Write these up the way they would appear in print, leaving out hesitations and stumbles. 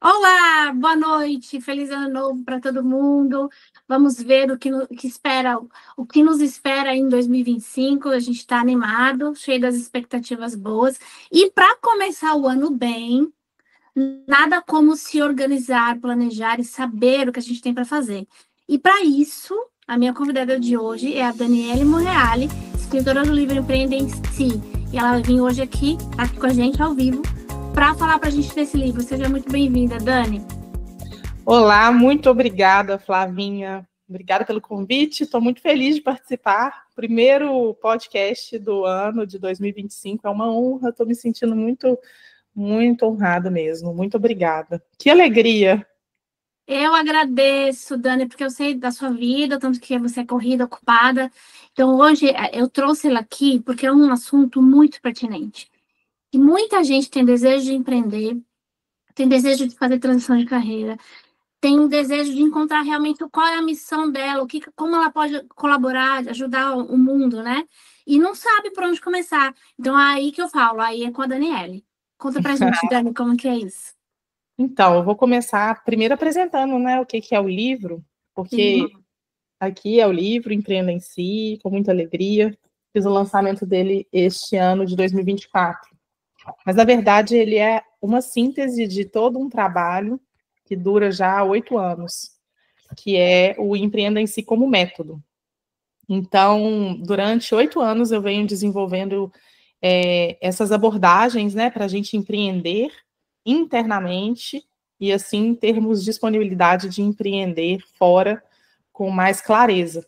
Olá, boa noite, feliz ano novo para todo mundo. Vamos ver o que nos espera em 2025. A gente está animado, cheio das expectativas boas. E para começar o ano bem, nada como se organizar, planejar e saber o que a gente tem para fazer. E para isso, a minha convidada de hoje é a Daniele Monreale, escritora do livro Empreenda em Si. E ela vai vir hoje aqui com a gente ao vivo para falar para a gente desse livro. Seja muito bem-vinda, Dani. Olá, muito obrigada, Flavinha. Obrigada pelo convite. Estou muito feliz de participar. Primeiro podcast do ano de 2025. É uma honra. Estou me sentindo muito, muito honrada mesmo. Muito obrigada. Que alegria! Eu agradeço, Dani, porque eu sei da sua vida, tanto que você é corrida, ocupada. Então, hoje eu trouxe ela aqui porque é um assunto muito pertinente. E muita gente tem desejo de empreender, tem desejo de fazer transição de carreira, tem desejo de encontrar realmente qual é a missão dela, como ela pode colaborar, ajudar o mundo, né? E não sabe por onde começar. Então, é aí que eu falo, aí é com a Daniele. Conta pra gente, Dani, como que é isso? Então, eu vou começar primeiro apresentando, né, o que é o livro, porque aqui é o livro Empreenda em Si, com muita alegria. Fiz o lançamento dele este ano de 2024. Mas, na verdade, ele é uma síntese de todo um trabalho que dura já 8 anos, que é o Empreenda em Si como método. Então, durante 8 anos, eu venho desenvolvendo essas abordagens, né, para a gente empreender internamente e, assim, termos disponibilidade de empreender fora com mais clareza.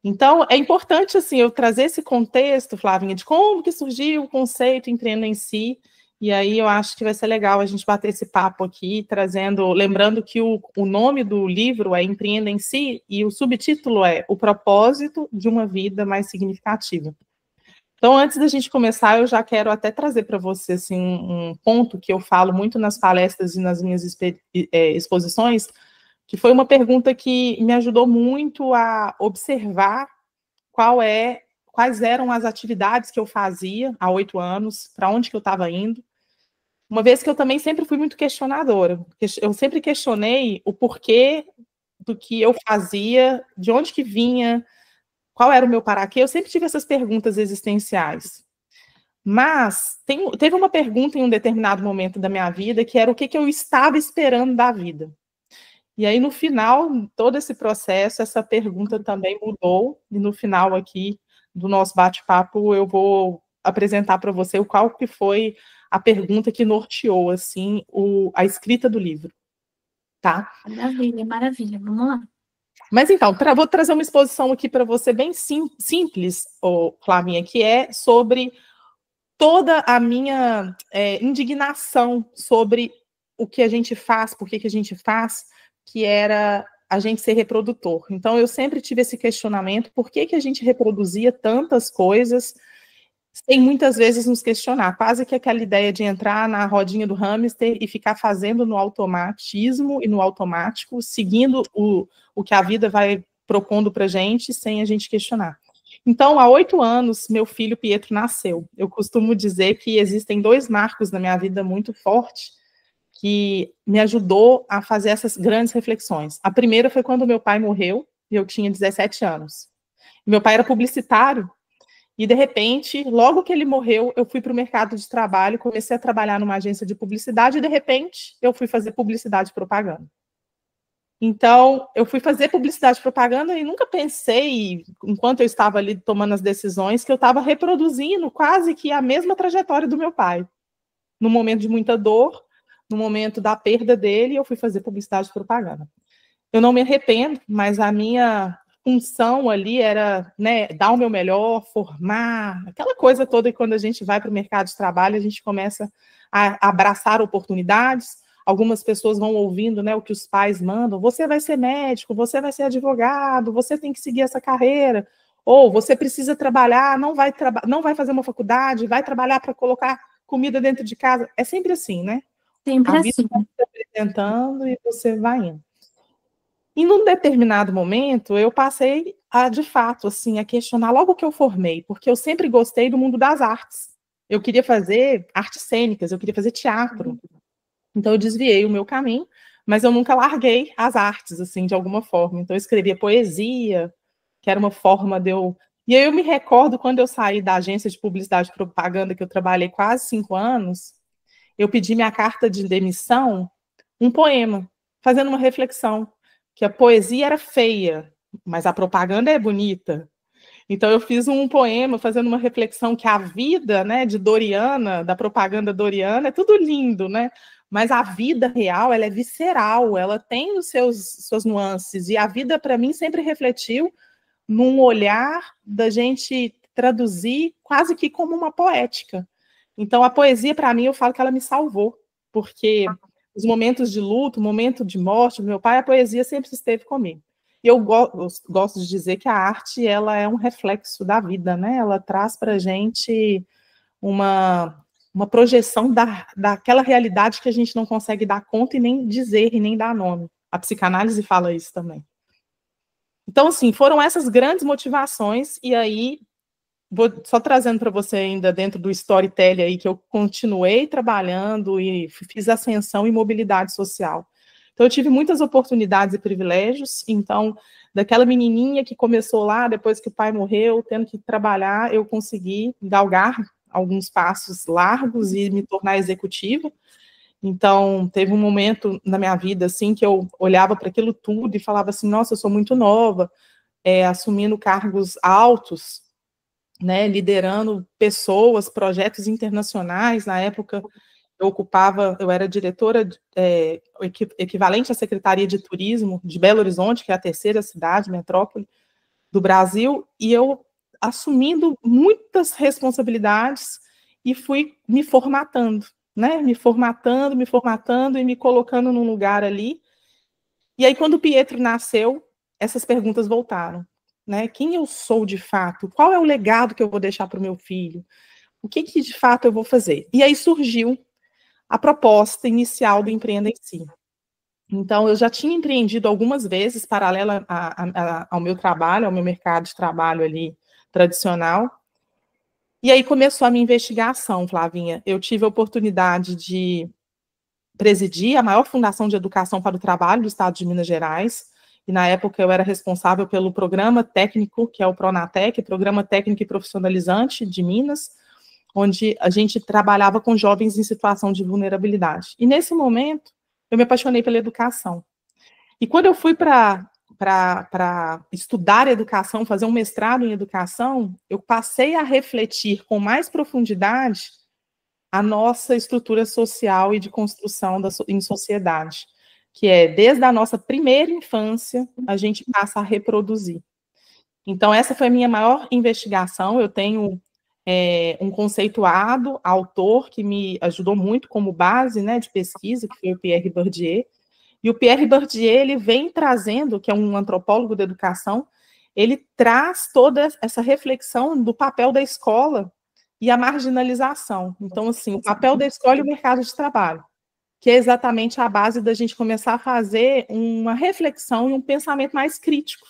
Então, é importante, assim, eu trazer esse contexto, Flavinha, de como que surgiu o conceito Empreenda em Si, e aí eu acho que vai ser legal a gente bater esse papo aqui, lembrando que o nome do livro é Empreenda em Si, e o subtítulo é O Propósito de uma Vida Mais Significativa. Então, antes da gente começar, eu já quero até trazer para você, assim, um ponto que eu falo muito nas palestras e nas minhas exposições, que foi uma pergunta que me ajudou muito a observar quais eram as atividades que eu fazia há 8 anos, para onde que eu estava indo, uma vez que eu também sempre fui muito questionadora. Eu sempre questionei o porquê do que eu fazia, de onde que vinha, qual era o meu para quê. Eu sempre tive essas perguntas existenciais. Mas teve uma pergunta em um determinado momento da minha vida, que era o que eu estava esperando da vida. E aí, no final, todo esse processo, essa pergunta também mudou, e no final aqui do nosso bate-papo, eu vou apresentar para você qual que foi a pergunta que norteou, assim, a escrita do livro, tá? Maravilha, maravilha. Vamos lá. Mas então, vou trazer uma exposição aqui para você bem simples, Flavinha, que é sobre toda a minha indignação sobre o que a gente faz, por que a gente faz, que era a gente ser reprodutor. Então, eu sempre tive esse questionamento, por que a gente reproduzia tantas coisas, sem muitas vezes nos questionar, quase que aquela ideia de entrar na rodinha do hamster e ficar fazendo no automatismo e no automático, seguindo o que a vida vai propondo para a gente, sem a gente questionar. Então, há 8 anos, meu filho Pietro nasceu. Eu costumo dizer que existem 2 marcos na minha vida muito fortes que me ajudou a fazer essas grandes reflexões. A primeira foi quando meu pai morreu, e eu tinha 17 anos. Meu pai era publicitário, e, de repente, logo que ele morreu, eu fui para o mercado de trabalho, comecei a trabalhar numa agência de publicidade, e, de repente, eu fui fazer publicidade e propaganda. Então, eu fui fazer publicidade e propaganda e nunca pensei, enquanto eu estava ali tomando as decisões, que eu estava reproduzindo quase que a mesma trajetória do meu pai. No momento de muita dor, no momento da perda dele, eu fui fazer publicidade e propaganda. Eu não me arrependo, mas a minha função ali era, né, dar o meu melhor, formar, aquela coisa toda que quando a gente vai para o mercado de trabalho, a gente começa a abraçar oportunidades. Algumas pessoas vão ouvindo, né, o que os pais mandam, você vai ser médico, você vai ser advogado, você tem que seguir essa carreira, ou você precisa trabalhar, não vai fazer uma faculdade, vai trabalhar para colocar comida dentro de casa. É sempre assim, né? Sempre A vida assim. vai se apresentando e você vai indo. E num determinado momento, eu passei de fato, assim, a questionar logo que eu formei, porque eu sempre gostei do mundo das artes. Eu queria fazer artes cênicas, eu queria fazer teatro. Então eu desviei o meu caminho, mas eu nunca larguei as artes, assim, de alguma forma. Então eu escrevia poesia, que era uma forma de eu... E aí eu me recordo, quando eu saí da agência de publicidade e propaganda, que eu trabalhei quase 5 anos, eu pedi minha carta de demissão, um poema, fazendo uma reflexão, que a poesia era feia, mas a propaganda é bonita. Então eu fiz um poema fazendo uma reflexão que a vida, né, de Doriana, da propaganda Doriana, é tudo lindo, né? Mas a vida real, ela é visceral, ela tem os suas nuances, e a vida, para mim, sempre refletiu num olhar da gente traduzir quase que como uma poética. Então, a poesia, para mim, eu falo que ela me salvou, porque os momentos de luto, o momento de morte do meu pai, a poesia sempre esteve comigo. E eu gosto de dizer que a arte, ela é um reflexo da vida, né? Ela traz para a gente uma projeção daquela realidade que a gente não consegue dar conta e nem dizer, e nem dar nome. A psicanálise fala isso também. Então, assim, foram essas grandes motivações, e aí, vou só trazendo para você ainda dentro do storytelling aí, que eu continuei trabalhando e fiz ascensão em mobilidade social. Então, eu tive muitas oportunidades e privilégios, então, daquela menininha que começou lá, depois que o pai morreu, tendo que trabalhar, eu consegui galgar alguns passos largos e me tornar executiva. Então, teve um momento na minha vida, assim, que eu olhava para aquilo tudo e falava assim, nossa, eu sou muito nova, assumindo cargos altos, né, liderando pessoas, projetos internacionais. Na época, eu era diretora, equivalente à Secretaria de Turismo de Belo Horizonte, que é a terceira cidade, metrópole do Brasil, e eu assumindo muitas responsabilidades e fui me formatando, né? Me formatando e me colocando num lugar ali. E aí, quando o Pietro nasceu, essas perguntas voltaram, né? Quem eu sou de fato? Qual é o legado que eu vou deixar para o meu filho? O que de fato eu vou fazer? E aí surgiu a proposta inicial do Empreenda em Si. Então, eu já tinha empreendido algumas vezes, paralela ao meu trabalho, ao meu mercado de trabalho ali tradicional. E aí começou a minha investigação, Flavinha. Eu tive a oportunidade de presidir a maior fundação de educação para o trabalho do estado de Minas Gerais, e na época eu era responsável pelo programa técnico, que é o Pronatec, Programa Técnico e Profissionalizante de Minas, onde a gente trabalhava com jovens em situação de vulnerabilidade. E nesse momento, eu me apaixonei pela educação. E quando eu fui para estudar educação, fazer um mestrado em educação, eu passei a refletir com mais profundidade a nossa estrutura social e de construção em sociedade, que é, desde a nossa primeira infância, a gente passa a reproduzir. Então, essa foi a minha maior investigação. Eu tenho um conceituado autor que me ajudou muito como base, né, de pesquisa, que foi o Pierre Bourdieu. E o Pierre Bourdieu, ele vem trazendo, que é um antropólogo da educação, ele traz toda essa reflexão do papel da escola e a marginalização. Então, assim, o papel da escola e o mercado de trabalho, que é exatamente a base da gente começar a fazer uma reflexão e um pensamento mais crítico,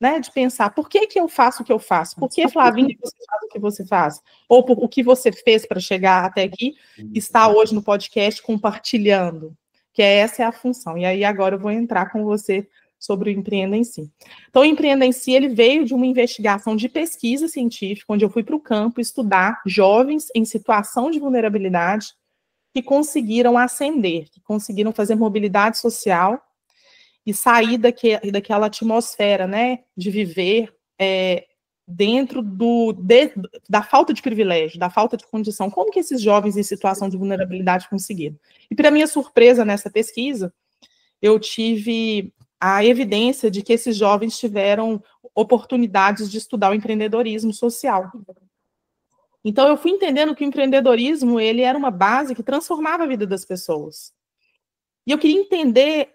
né, de pensar, por que eu faço o que eu faço? Por que, Flavinha, você faz o que você faz? Ou o que você fez para chegar até aqui, está hoje no podcast compartilhando, que essa é a função. E aí agora eu vou entrar com você sobre o Empreenda em Si. Então, o Empreenda em Si, ele veio de uma investigação de pesquisa científica, onde eu fui para o campo estudar jovens em situação de vulnerabilidade que conseguiram ascender, que conseguiram fazer mobilidade social e sair daquela atmosfera, né, de viver dentro da falta de privilégio, da falta de condição. Como que esses jovens em situação de vulnerabilidade conseguiram? E, para minha surpresa, nessa pesquisa, eu tive a evidência de que esses jovens tiveram oportunidades de estudar o empreendedorismo social. Então, eu fui entendendo que o empreendedorismo, ele era uma base que transformava a vida das pessoas. E eu queria entender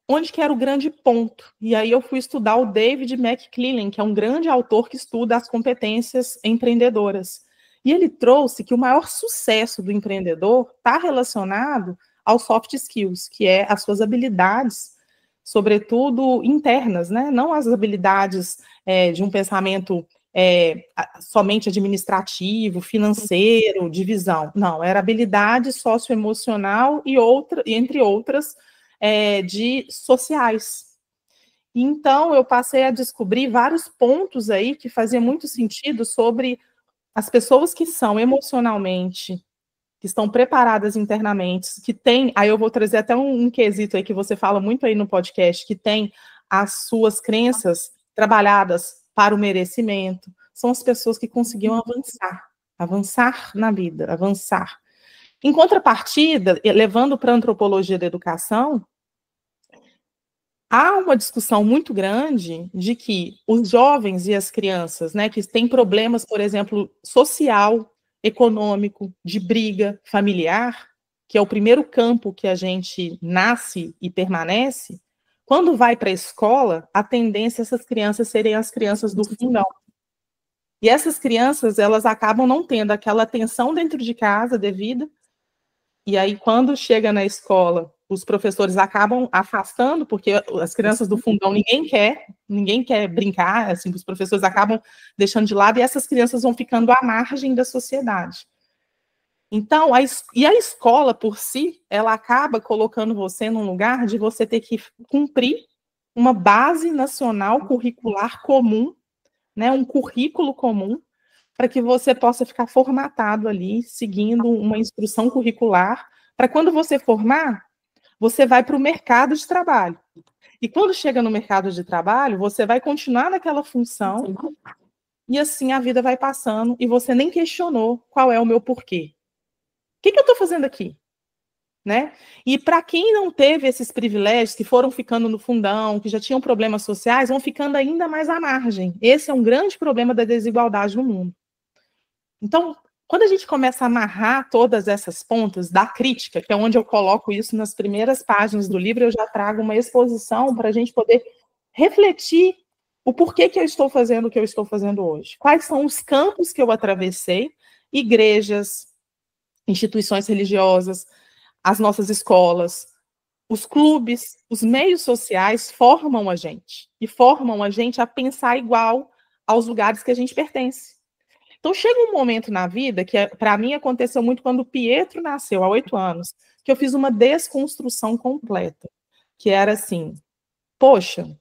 onde que era o grande ponto. E aí eu fui estudar o David McClellan, que é um grande autor que estuda as competências empreendedoras. E ele trouxe que o maior sucesso do empreendedor está relacionado aos soft skills, que é as suas habilidades, sobretudo internas, né? Não as habilidades de um pensamento somente administrativo, financeiro, de visão. Não, era habilidade socioemocional e entre outras, de sociais. Então, eu passei a descobrir vários pontos aí que faziam muito sentido sobre as pessoas que são emocionalmente, que estão preparadas internamente, que têm, aí eu vou trazer até um quesito aí que você fala muito aí no podcast, que tem as suas crenças trabalhadas para o merecimento, são as pessoas que conseguiam avançar na vida, avançar. Em contrapartida, levando para a antropologia da educação, há uma discussão muito grande de que os jovens e as crianças, né, que têm problemas, por exemplo, social, econômico, de briga familiar, que é o primeiro campo que a gente nasce e permanece, quando vai para a escola, a tendência é essas crianças serem as crianças do fundão. E essas crianças, elas acabam não tendo aquela atenção dentro de casa devida, e aí quando chega na escola, os professores acabam afastando, porque as crianças do fundão ninguém quer brincar, assim, os professores acabam deixando de lado, e essas crianças vão ficando à margem da sociedade. Então, a escola, por si, ela acaba colocando você num lugar de você ter que cumprir uma base nacional curricular comum, né, um currículo comum, para que você possa ficar formatado ali, seguindo uma instrução curricular, para quando você formar, você vai para o mercado de trabalho. E quando chega no mercado de trabalho, você vai continuar naquela função, e assim a vida vai passando, e você nem questionou qual é o meu porquê. O que eu estou fazendo aqui? Né? E para quem não teve esses privilégios, que foram ficando no fundão, que já tinham problemas sociais, vão ficando ainda mais à margem. Esse é um grande problema da desigualdade no mundo. Então, quando a gente começa a amarrar todas essas pontas da crítica, que é onde eu coloco isso nas primeiras páginas do livro, eu já trago uma exposição para a gente poder refletir o porquê que eu estou fazendo o que eu estou fazendo hoje. Quais são os campos que eu atravessei, igrejas, instituições religiosas, as nossas escolas, os clubes, os meios sociais formam a gente, e formam a gente a pensar igual aos lugares que a gente pertence. Então, chega um momento na vida, que para mim aconteceu muito quando o Pietro nasceu, há 8 anos, que eu fiz uma desconstrução completa, que era assim, poxa,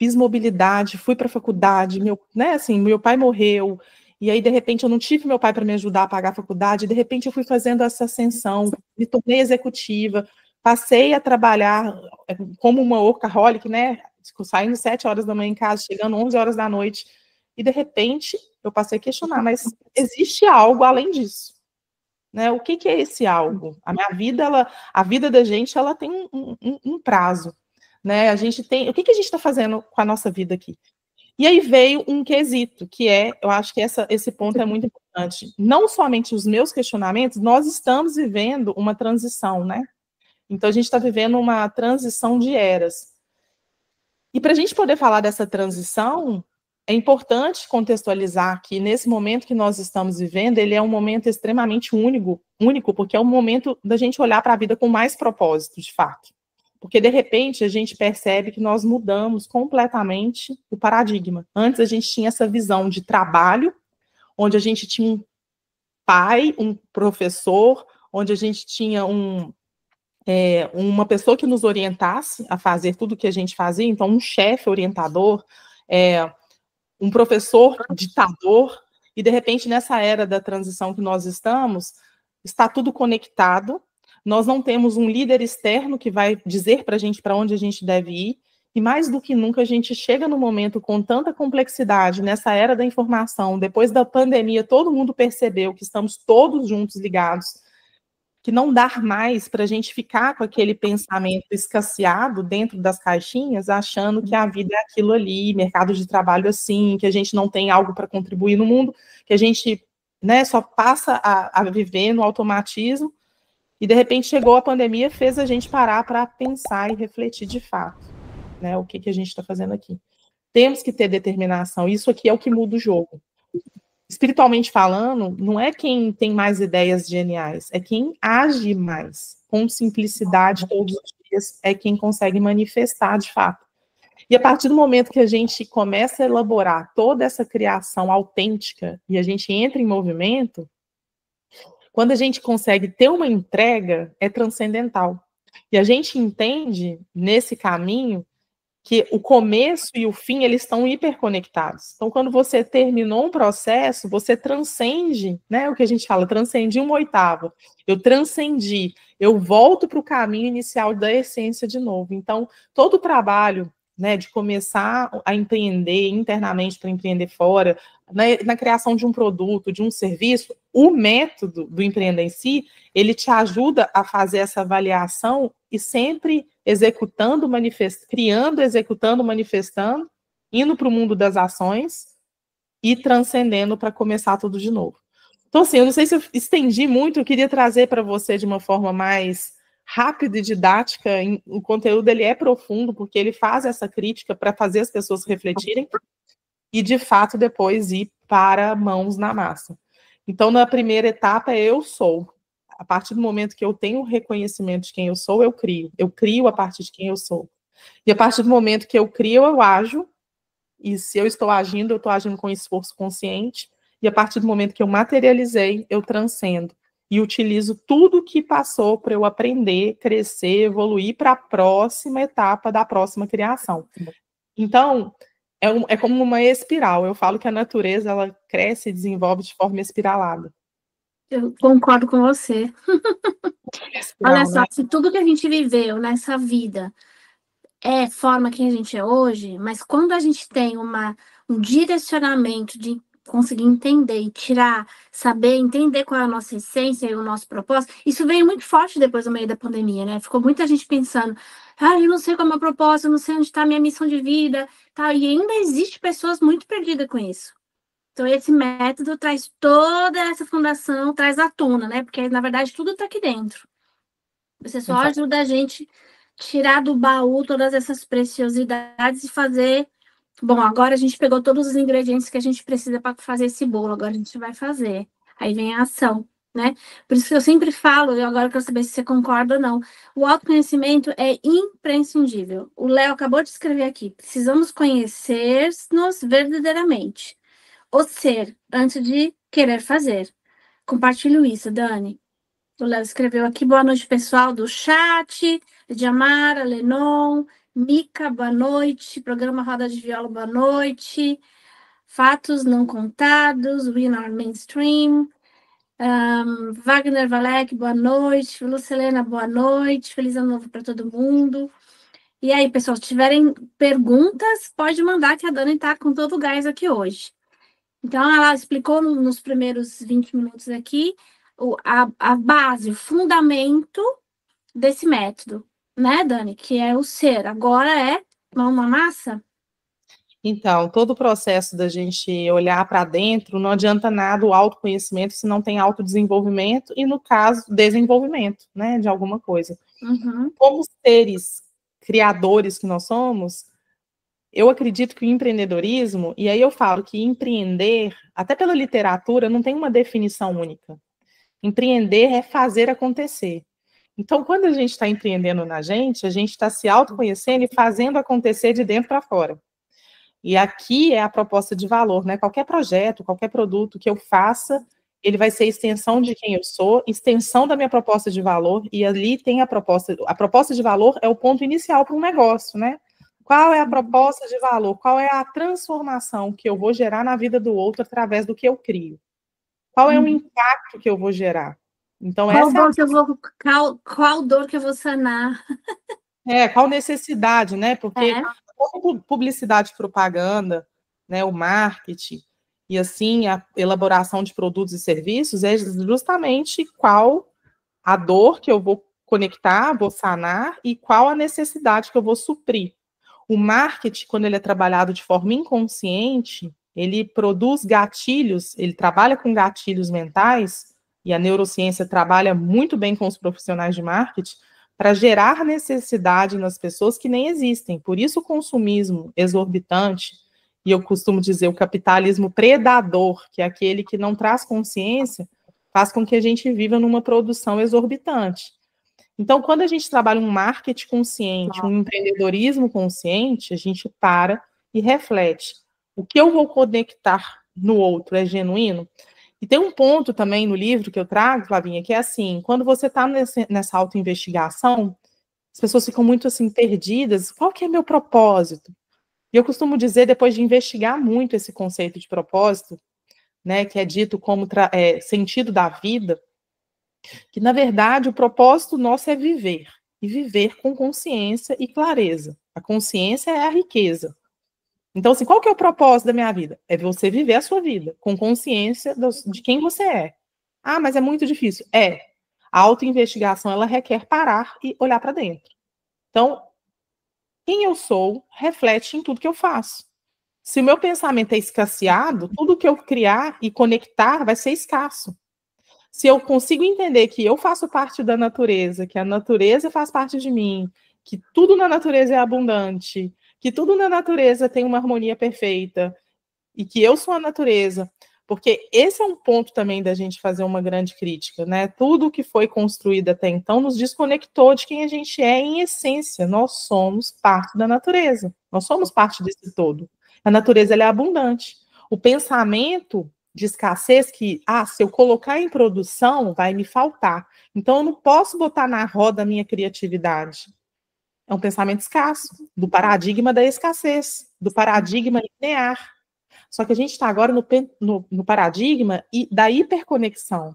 fiz mobilidade, fui para a faculdade, meu pai morreu, e aí, de repente, eu não tive meu pai para me ajudar a pagar a faculdade, e de repente eu fui fazendo essa ascensão, me tornei executiva, passei a trabalhar como uma workaholic, né, saindo 7 horas da manhã em casa, chegando 11 horas da noite, e de repente eu passei a questionar, mas existe algo além disso, né? O que é esse algo? A minha vida, a vida da gente, ela tem um prazo, né? A gente tem, o que a gente está fazendo com a nossa vida aqui? E aí veio um quesito, que eu acho que esse ponto é muito importante. Não somente os meus questionamentos, nós estamos vivendo uma transição, né? Então a gente está vivendo uma transição de eras. E para a gente poder falar dessa transição, é importante contextualizar que nesse momento que nós estamos vivendo, ele é um momento extremamente único, porque é um momento da gente olhar para a vida com mais propósito, de fato. Porque, de repente, a gente percebe que nós mudamos completamente o paradigma. Antes, a gente tinha essa visão de trabalho, onde a gente tinha um pai, um professor, onde a gente tinha uma pessoa que nos orientasse a fazer tudo o que a gente fazia, então um chefe orientador, um professor ditador, e de repente nessa era da transição que nós estamos, está tudo conectado, nós não temos um líder externo que vai dizer para a gente para onde a gente deve ir, e mais do que nunca a gente chega no momento com tanta complexidade, nessa era da informação, depois da pandemia, todo mundo percebeu que estamos todos juntos ligados, que não dá mais para a gente ficar com aquele pensamento escasseado dentro das caixinhas, achando que a vida é aquilo ali, mercado de trabalho assim, que a gente não tem algo para contribuir no mundo, que a gente, né, só passa a viver no automatismo, e de repente chegou a pandemia, fez a gente parar para pensar e refletir de fato, né, o que a gente está fazendo aqui. Temos que ter determinação, isso aqui é o que muda o jogo. Espiritualmente falando, não é quem tem mais ideias geniais, é quem age mais, com simplicidade todos os dias, é quem consegue manifestar de fato. E a partir do momento que a gente começa a elaborar toda essa criação autêntica e a gente entra em movimento, quando a gente consegue ter uma entrega, é transcendental. E a gente entende, nesse caminho, que o começo e o fim, eles estão hiperconectados. Então, quando você terminou um processo, você transcende, né, o que a gente fala, transcendi uma oitava. Eu transcendi, eu volto para o caminho inicial da essência de novo. Então, todo o trabalho, né, de começar a empreender internamente para empreender fora, na criação de um produto, de um serviço, o método do empreender em si, ele te ajuda a fazer essa avaliação e sempre executando, criando, executando, manifestando, indo para o mundo das ações e transcendendo para começar tudo de novo. Então, assim, eu não sei se eu estendi muito, eu queria trazer para você de uma forma mais rápida e didática. O conteúdo ele é profundo, porque ele faz essa crítica para fazer as pessoas refletirem e, de fato, depois ir para mãos na massa. Então, na primeira etapa, eu sou. A partir do momento que eu tenho o reconhecimento de quem eu sou, eu crio. Eu crio a partir de quem eu sou. E a partir do momento que eu crio, eu ajo. E se eu estou agindo, eu estou agindo com esforço consciente. E a partir do momento que eu materializei, eu transcendo. E utilizo tudo que passou para eu aprender, crescer, evoluir para a próxima etapa da próxima criação. Então, é como uma espiral. Eu falo que a natureza ela cresce e desenvolve de forma espiralada. Eu concordo com você. Olha Espiral, só, né? se tudo que a gente viveu nessa vida é forma que a gente é hoje, mas quando a gente tem um direcionamento de conseguir entender e tirar, saber entender qual é a nossa essência e o nosso propósito, isso veio muito forte depois do meio da pandemia, né? Ficou muita gente pensando, eu não sei qual é o meu propósito, eu não sei onde está a minha missão de vida, tal, e ainda existe pessoas muito perdidas com isso. Então, esse método traz toda essa fundação, traz à tona, né? Porque, na verdade, tudo está aqui dentro. Você só ajuda a gente tirar do baú todas essas preciosidades e fazer. Bom, agora a gente pegou todos os ingredientes que a gente precisa para fazer esse bolo, agora a gente vai fazer. Aí vem a ação, né? Por isso que eu sempre falo, e agora eu quero saber se você concorda ou não. O autoconhecimento é imprescindível. O Léo acabou de escrever aqui: precisamos conhecer-nos verdadeiramente. O ser, antes de querer fazer. Compartilho isso, Dani. O Léo escreveu aqui, boa noite, pessoal do chat, Jamara, Lenon, Mica, boa noite, programa Roda de Viola, boa noite, Fatos Não Contados, Win Our Mainstream, Wagner Valek, boa noite, Lucelena, boa noite, feliz ano novo para todo mundo. E aí, pessoal, se tiverem perguntas, pode mandar que a Dani está com todo o gás aqui hoje. Então, ela explicou nos primeiros 20 minutos aqui a base, o fundamento desse método, né, Dani? Que é o ser. Agora é mão na massa? Então, todo o processo da gente olhar para dentro, não adianta nada o autoconhecimento se não tem autodesenvolvimento e, no caso, desenvolvimento, né, de alguma coisa. Uhum. Como seres criadores que nós somos, eu acredito que o empreendedorismo, e aí eu falo que empreender, até pela literatura, não tem uma definição única. Empreender é fazer acontecer. Então, quando a gente está empreendendo na gente, a gente está se autoconhecendo e fazendo acontecer de dentro para fora. E aqui é a proposta de valor, né? Qualquer projeto, qualquer produto que eu faça, ele vai ser extensão de quem eu sou, extensão da minha proposta de valor, e ali tem a proposta de valor é o ponto inicial para um negócio, né? Qual é a proposta de valor? Qual é a transformação que eu vou gerar na vida do outro através do que eu crio? Qual é o impacto que eu vou gerar? Então, Qual dor que eu vou sanar? qual necessidade, né? Porque publicidade e propaganda, né, o marketing, e assim a elaboração de produtos e serviços é justamente qual a dor que eu vou conectar, vou sanar, e qual a necessidade que eu vou suprir. O marketing, quando ele é trabalhado de forma inconsciente, ele produz gatilhos, ele trabalha com gatilhos mentais, e a neurociência trabalha muito bem com os profissionais de marketing, para gerar necessidade nas pessoas que nem existem. Por isso o consumismo exorbitante, e eu costumo dizer o capitalismo predador, que é aquele que não traz consciência, faz com que a gente viva numa produção exorbitante. Então, quando a gente trabalha um marketing consciente, um empreendedorismo consciente, a gente para e reflete. O que eu vou conectar no outro é genuíno? E tem um ponto também no livro que eu trago, Flavinha, que é assim, quando você está nessa autoinvestigação, as pessoas ficam muito assim perdidas. Qual que é meu propósito? E eu costumo dizer, depois de investigar muito esse conceito de propósito, né, que é dito como sentido da vida, que, na verdade, o propósito nosso é viver, e viver com consciência e clareza. A consciência é a riqueza. Então, assim, qual que é o propósito da minha vida? É você viver a sua vida, com consciência de quem você é. Ah, mas é muito difícil. É. A autoinvestigação, ela requer parar e olhar para dentro. Então, quem eu sou reflete em tudo que eu faço. Se o meu pensamento é escasseado, tudo que eu criar e conectar vai ser escasso. Se eu consigo entender que eu faço parte da natureza, que a natureza faz parte de mim, que tudo na natureza é abundante, que tudo na natureza tem uma harmonia perfeita, e que eu sou a natureza, porque esse é um ponto também da gente fazer uma grande crítica, né? Tudo que foi construído até então nos desconectou de quem a gente é em essência. Nós somos parte da natureza, nós somos parte desse todo. A natureza ela é abundante. O pensamento de escassez que, se eu colocar em produção, vai me faltar. Então, eu não posso botar na roda a minha criatividade. É um pensamento escasso, do paradigma da escassez, do paradigma linear. Só que a gente está agora no paradigma da hiperconexão.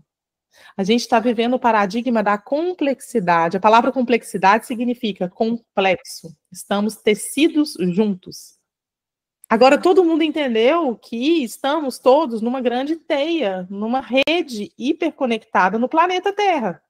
A gente está vivendo o paradigma da complexidade. A palavra complexidade significa complexo. Estamos tecidos juntos. Agora, todo mundo entendeu que estamos todos numa grande teia, numa rede hiperconectada no planeta Terra.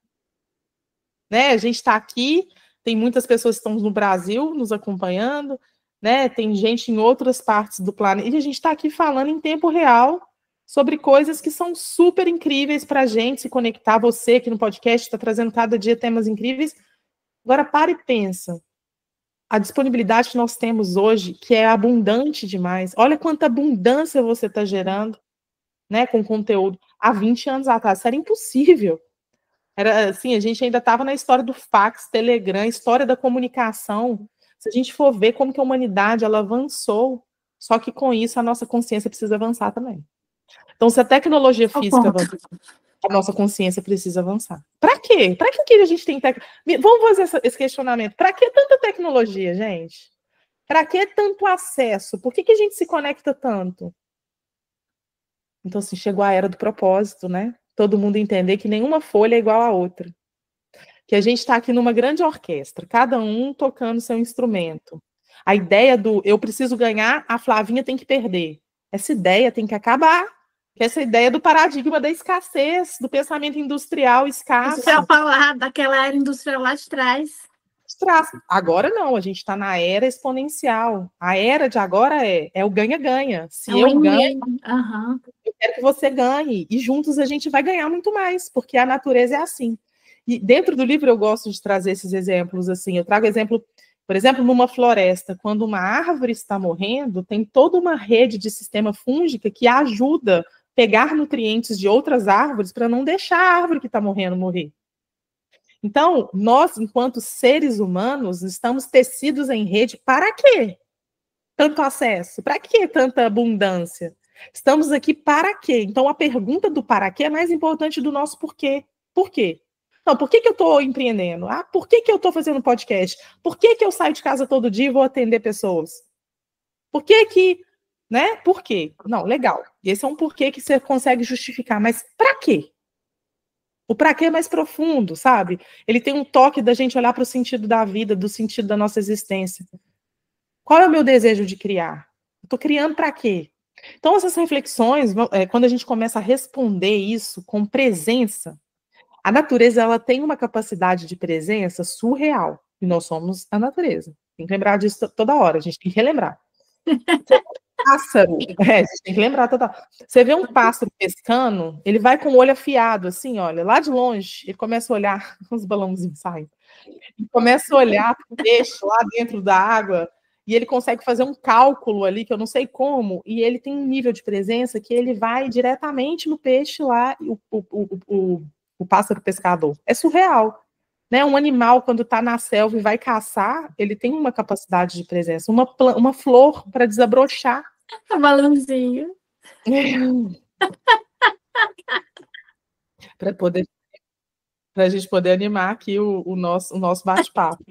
Né? A gente está aqui, tem muitas pessoas que estão no Brasil nos acompanhando, né? Tem gente em outras partes do planeta, e a gente está aqui falando em tempo real sobre coisas que são super incríveis para a gente se conectar. Você aqui no podcast está trazendo cada dia temas incríveis. Agora, para e pensa. A disponibilidade que nós temos hoje, que é abundante demais. Olha quanta abundância você está gerando, né, com conteúdo. Há 20 anos atrás, isso era impossível. Era assim, a gente ainda estava na história do fax, Telegram, história da comunicação. Se a gente for ver como que a humanidade ela avançou, só que com isso a nossa consciência precisa avançar também. Então, se a tecnologia física avança, a nossa consciência precisa avançar. Para quê? Para que a gente tem Vamos fazer esse questionamento. Para que tanta tecnologia, gente? Para que tanto acesso? Por que a gente se conecta tanto? Então, assim, chegou a era do propósito, né? Todo mundo entender que nenhuma folha é igual à outra. Que a gente está aqui numa grande orquestra, cada um tocando seu instrumento. A ideia do eu preciso ganhar, a Flavinha tem que perder. Essa ideia tem que acabar. Essa ideia do paradigma da escassez, do pensamento industrial escasso. Você vai falar daquela era industrial lá de trás. Agora não, a gente está na era exponencial. A era de agora é o ganha-ganha. Se eu ganho, eu quero que você ganhe. E juntos a gente vai ganhar muito mais, porque a natureza é assim. E dentro do livro eu gosto de trazer esses exemplos assim. Eu trago exemplo, por exemplo, numa floresta, quando uma árvore está morrendo, tem toda uma rede de sistema fúngico que ajuda a pegar nutrientes de outras árvores para não deixar a árvore que está morrendo morrer. Então, nós, enquanto seres humanos, estamos tecidos em rede para quê? Tanto acesso? Para que tanta abundância? Estamos aqui para quê? Então, a pergunta do para quê é mais importante do nosso porquê. Por quê? Então, por que eu estou empreendendo? Por que eu estou fazendo podcast? Por que eu saio de casa todo dia e vou atender pessoas? Por que né? Por quê? Não, legal. Esse é um porquê que você consegue justificar, mas para quê? O para quê é mais profundo, sabe? Ele tem um toque da gente olhar para o sentido da vida, do sentido da nossa existência. Qual é o meu desejo de criar? Estou criando para quê? Então, essas reflexões, quando a gente começa a responder isso com presença, a natureza ela tem uma capacidade de presença surreal. E nós somos a natureza. Tem que lembrar disso toda hora, a gente tem que relembrar. Pássaro, a gente tem que lembrar toda hora. Você vê um pássaro pescando, ele vai com o olho afiado, assim, olha, lá de longe, ele começa a olhar, os balãozinhos saem, ele começa a olhar para o peixe lá dentro da água, e ele consegue fazer um cálculo ali, que eu não sei como, e ele tem um nível de presença que ele vai diretamente no peixe lá, o pássaro pescador. É surreal. Né? Um animal, quando está na selva e vai caçar, ele tem uma capacidade de presença. Uma flor para desabrochar. Tá balãozinho. Para a gente poder animar aqui o nosso bate-papo.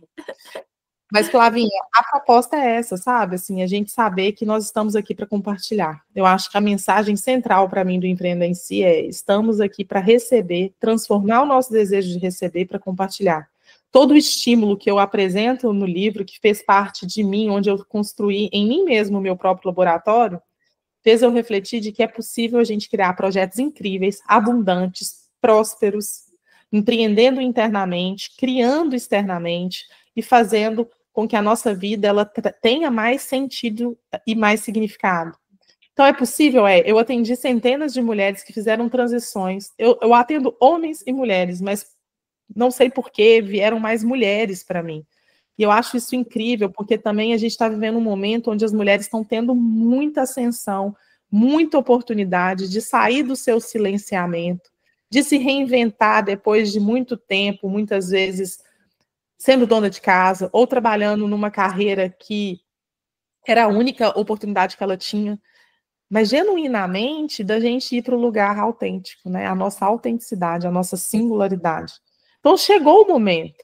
Mas, Flavinha, a proposta é essa, sabe? Assim, a gente saber que nós estamos aqui para compartilhar. Eu acho que a mensagem central para mim do Empreenda em Si é: estamos aqui para receber, transformar o nosso desejo de receber para compartilhar. Todo o estímulo que eu apresento no livro, que fez parte de mim, onde eu construí em mim mesmo o meu próprio laboratório, fez eu refletir de que é possível a gente criar projetos incríveis, abundantes, prósperos, empreendendo internamente, criando externamente e fazendo com que a nossa vida ela tenha mais sentido e mais significado. Então, é possível? Eu atendi centenas de mulheres que fizeram transições. Eu atendo homens e mulheres, mas não sei por que vieram mais mulheres para mim. E eu acho isso incrível, porque também a gente está vivendo um momento onde as mulheres estão tendo muita ascensão, muita oportunidade de sair do seu silenciamento, de se reinventar depois de muito tempo, muitas vezes sendo dona de casa ou trabalhando numa carreira que era a única oportunidade que ela tinha, mas genuinamente da gente ir para o lugar autêntico, né? A nossa autenticidade, a nossa singularidade. Então chegou o momento.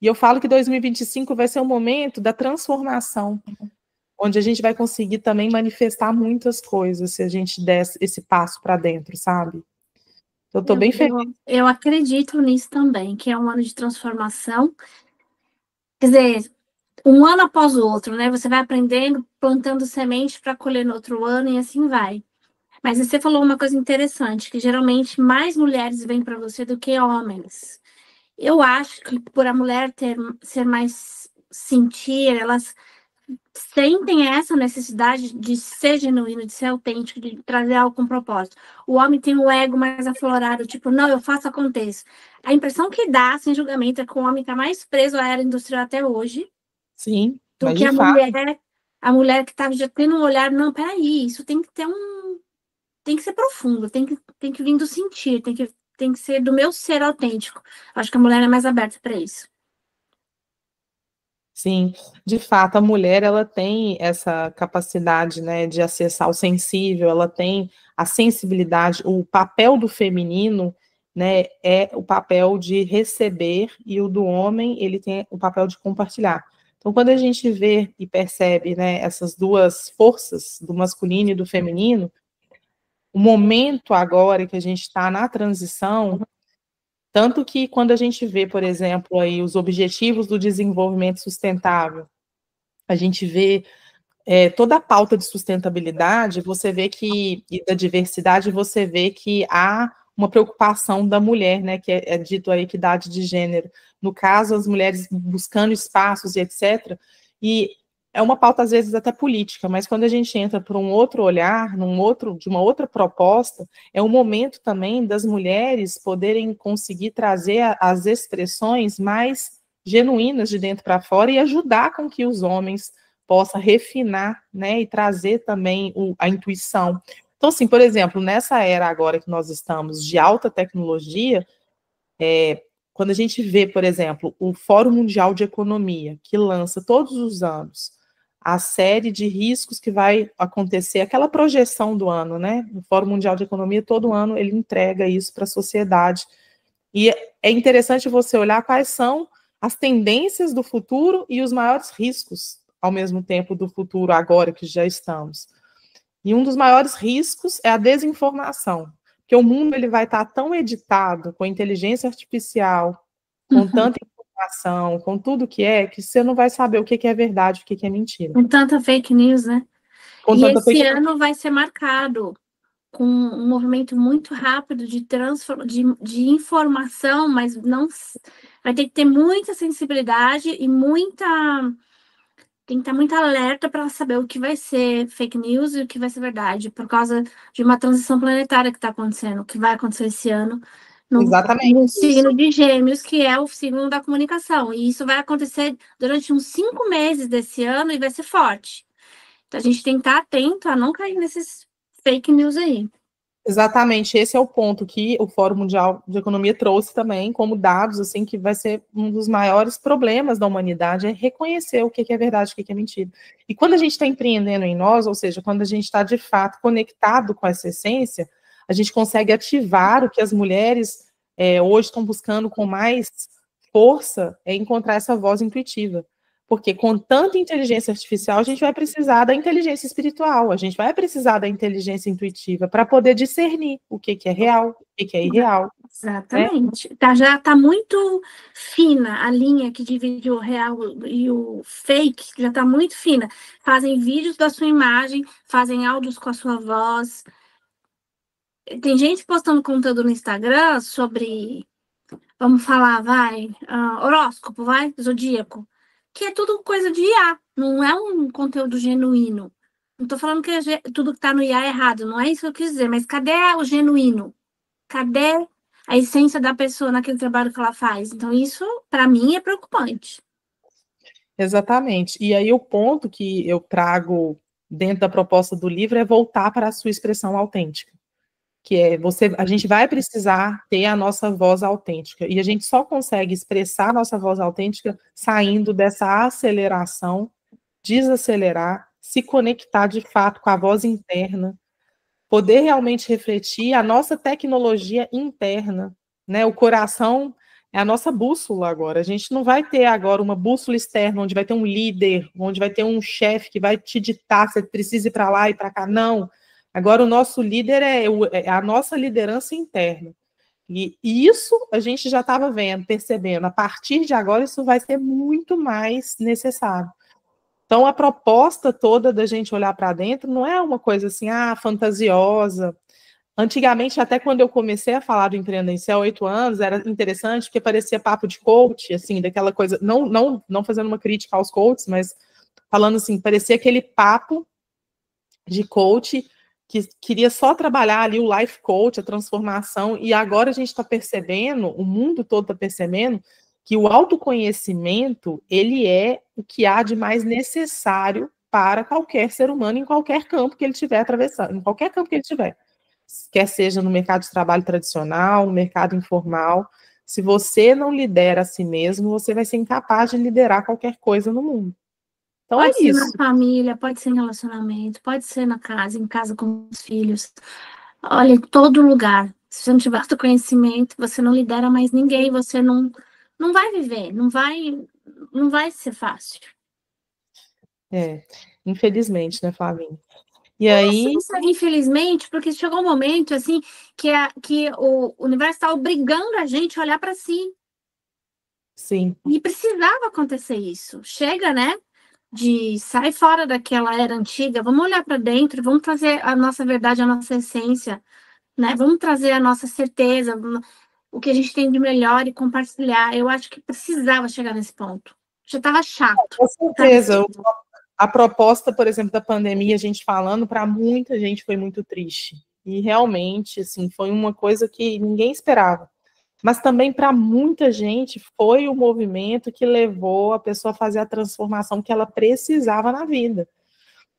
E eu falo que 2025 vai ser o momento da transformação, onde a gente vai conseguir também manifestar muitas coisas se a gente der esse passo para dentro, sabe? Eu estou bem feliz. Eu acredito nisso também, que é um ano de transformação. Quer dizer, um ano após o outro, né? Você vai aprendendo, plantando semente para colher no outro ano e assim vai. Mas você falou uma coisa interessante, que geralmente mais mulheres vêm para você do que homens. Eu acho que por a mulher ser mais sentir, elas sentem essa necessidade de ser genuíno, de ser autêntico, de trazer algo com propósito. O homem tem o ego mais aflorado, tipo, não, eu faço, aconteça. A impressão que dá, sem julgamento, é que o homem está mais preso à era industrial até hoje Sim, do mas que de fato. a mulher que está já tendo um olhar, não, peraí, isso tem que ter tem que ser profundo, tem que vir do sentir, tem que ser do meu ser autêntico. Acho que a mulher é mais aberta para isso. Sim, de fato, a mulher ela tem essa capacidade, né, de acessar o sensível, ela tem a sensibilidade, o papel do feminino, né, é o papel de receber e o do homem, ele tem o papel de compartilhar. Então, quando a gente vê e percebe, né, essas duas forças, do masculino e do feminino, o momento agora que a gente está na transição, tanto que quando a gente vê, por exemplo, aí os objetivos do desenvolvimento sustentável, a gente vê toda a pauta de sustentabilidade, você vê que, e da diversidade, você vê que há uma preocupação da mulher, né, que é dito a equidade de gênero. No caso, as mulheres buscando espaços e etc. E é uma pauta, às vezes, até política, mas quando a gente entra por um outro olhar, de uma outra proposta, é um momento também das mulheres poderem conseguir trazer as expressões mais genuínas de dentro para fora e ajudar com que os homens possa refinar, né, e trazer também a intuição. Então, assim, por exemplo, nessa era agora que nós estamos de alta tecnologia, quando a gente vê, por exemplo, o Fórum Mundial de Economia, que lança todos os anos a série de riscos que vai acontecer, aquela projeção do ano, né? O Fórum Mundial de Economia, todo ano, ele entrega isso para a sociedade. E é interessante você olhar quais são as tendências do futuro e os maiores riscos ao mesmo tempo do futuro agora que já estamos. E um dos maiores riscos é a desinformação, porque o mundo ele vai estar tão editado com inteligência artificial, com tanta informação, com tudo que você não vai saber o que é verdade, o que é mentira. Com tanta fake news, né? Com E tanta esse ano vai ser marcado com um movimento muito rápido de informação, mas não vai ter que ter muita sensibilidade e tem que estar muito alerta para saber o que vai ser fake news e o que vai ser verdade, por causa de uma transição planetária que está acontecendo, que vai acontecer esse ano, Exatamente no isso. signo de Gêmeos, que é o signo da comunicação. E isso vai acontecer durante uns 5 meses desse ano e vai ser forte. Então a gente tem que estar atento a não cair nesses fake news aí. Exatamente, esse é o ponto que o Fórum Mundial de Economia trouxe também como dados, assim, que vai ser um dos maiores problemas da humanidade, é reconhecer o que é verdade, o que é mentira. E quando a gente está empreendendo em nós, ou seja, quando a gente está de fato conectado com essa essência, a gente consegue ativar o que as mulheres hoje estão buscando com mais força, é encontrar essa voz intuitiva. Porque com tanta inteligência artificial, a gente vai precisar da inteligência espiritual, a gente vai precisar da inteligência intuitiva para poder discernir o que é real, o que é irreal. Exatamente. Né? Já está muito fina a linha que divide o real e o fake, já está muito fina. Fazem vídeos da sua imagem, fazem áudios com a sua voz. Tem gente postando conteúdo no Instagram sobre, vamos falar, horóscopo, zodíaco, que é tudo coisa de IA, não é um conteúdo genuíno. Não estou falando que tudo que está no IA é errado, não é isso que eu quis dizer, mas cadê o genuíno? Cadê a essência da pessoa naquele trabalho que ela faz? Então, isso, para mim, é preocupante. Exatamente. E aí, o ponto que eu trago dentro da proposta do livro é voltar para a sua expressão autêntica. Que é a gente vai precisar ter a nossa voz autêntica. E a gente só consegue expressar a nossa voz autêntica saindo dessa aceleração, desacelerar, se conectar de fato com a voz interna, poder realmente refletir a nossa tecnologia interna, né? O coração é a nossa bússola agora. A gente não vai ter agora uma bússola externa, onde vai ter um líder, onde vai ter um chefe que vai te ditar se precisa ir para lá e para cá. Não. Agora o nosso líder é a nossa liderança interna. E isso a gente já estava vendo, percebendo. A partir de agora, isso vai ser muito mais necessário. Então, a proposta toda da gente olhar para dentro não é uma coisa assim, fantasiosa. Antigamente, até quando eu comecei a falar do empreendencial há 8 anos, era interessante, porque parecia papo de coach, assim, daquela coisa, não fazendo uma crítica aos coaches, mas falando assim, parecia aquele papo de coach que queria só trabalhar ali o life coach, a transformação, e agora a gente está percebendo, o mundo todo está percebendo, que o autoconhecimento, ele é o que há de mais necessário para qualquer ser humano, em qualquer campo que ele estiver atravessando, em qualquer campo que ele estiver. Quer seja no mercado de trabalho tradicional, no mercado informal, se você não lidera a si mesmo, você vai ser incapaz de liderar qualquer coisa no mundo. Então pode é ser isso. na família, pode ser em relacionamento, pode ser na casa, em casa com os filhos. Olha, em todo lugar. Se você não tiver autoconhecimento, você não lidera mais ninguém, você não vai viver, não vai ser fácil. Infelizmente, né, Flavinha? E aí... Infelizmente, porque chegou um momento assim que o universo está obrigando a gente a olhar para si. Sim. E precisava acontecer isso. Chega, né? De sair fora daquela era antiga, vamos olhar para dentro, vamos trazer a nossa verdade, a nossa essência, né? Vamos trazer a nossa certeza, o que a gente tem de melhor e compartilhar. Eu acho que precisava chegar nesse ponto. Já estava chato. Com certeza. A proposta, por exemplo, da pandemia, a gente falando, para muita gente foi muito triste. E realmente, assim, foi uma coisa que ninguém esperava. Mas também para muita gente foi o movimento que levou a pessoa a fazer a transformação que ela precisava na vida.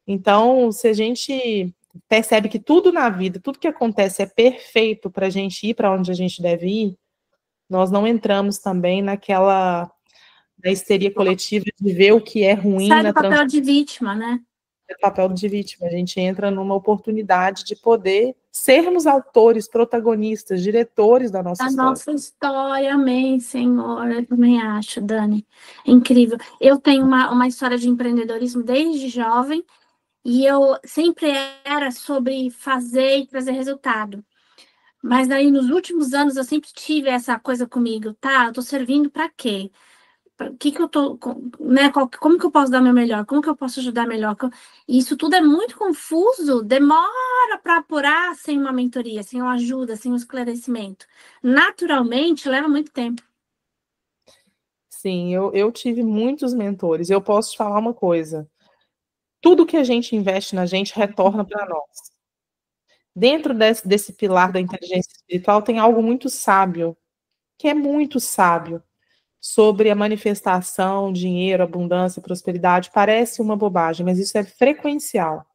Então, se a gente percebe que tudo na vida, tudo que acontece é perfeito para a gente ir para onde a gente deve ir, nós não entramos também naquela da histeria coletiva de ver o que é ruim sai na do papel de vítima, né? papel de vítima. A gente entra numa oportunidade de poder sermos autores, protagonistas, diretores da nossa história. Nossa história, amém, Senhor. Eu também acho, Dani. É incrível. Eu tenho uma história de empreendedorismo desde jovem e eu sempre era sobre fazer e trazer resultado. Mas daí, nos últimos anos, eu sempre tive essa coisa comigo, tá? Eu tô servindo para quê? O que eu tô, né? Como que eu posso dar meu melhor? Como que eu posso ajudar melhor? E isso tudo é muito confuso, demora para apurar sem uma mentoria, sem uma ajuda, sem um esclarecimento. Naturalmente, leva muito tempo. Sim, eu tive muitos mentores. Eu posso te falar uma coisa: tudo que a gente investe na gente retorna para nós. Dentro desse pilar da inteligência espiritual tem algo muito sábio, que é muito sábio, sobre a manifestação, dinheiro, abundância, prosperidade. Parece uma bobagem, mas isso é frequencial.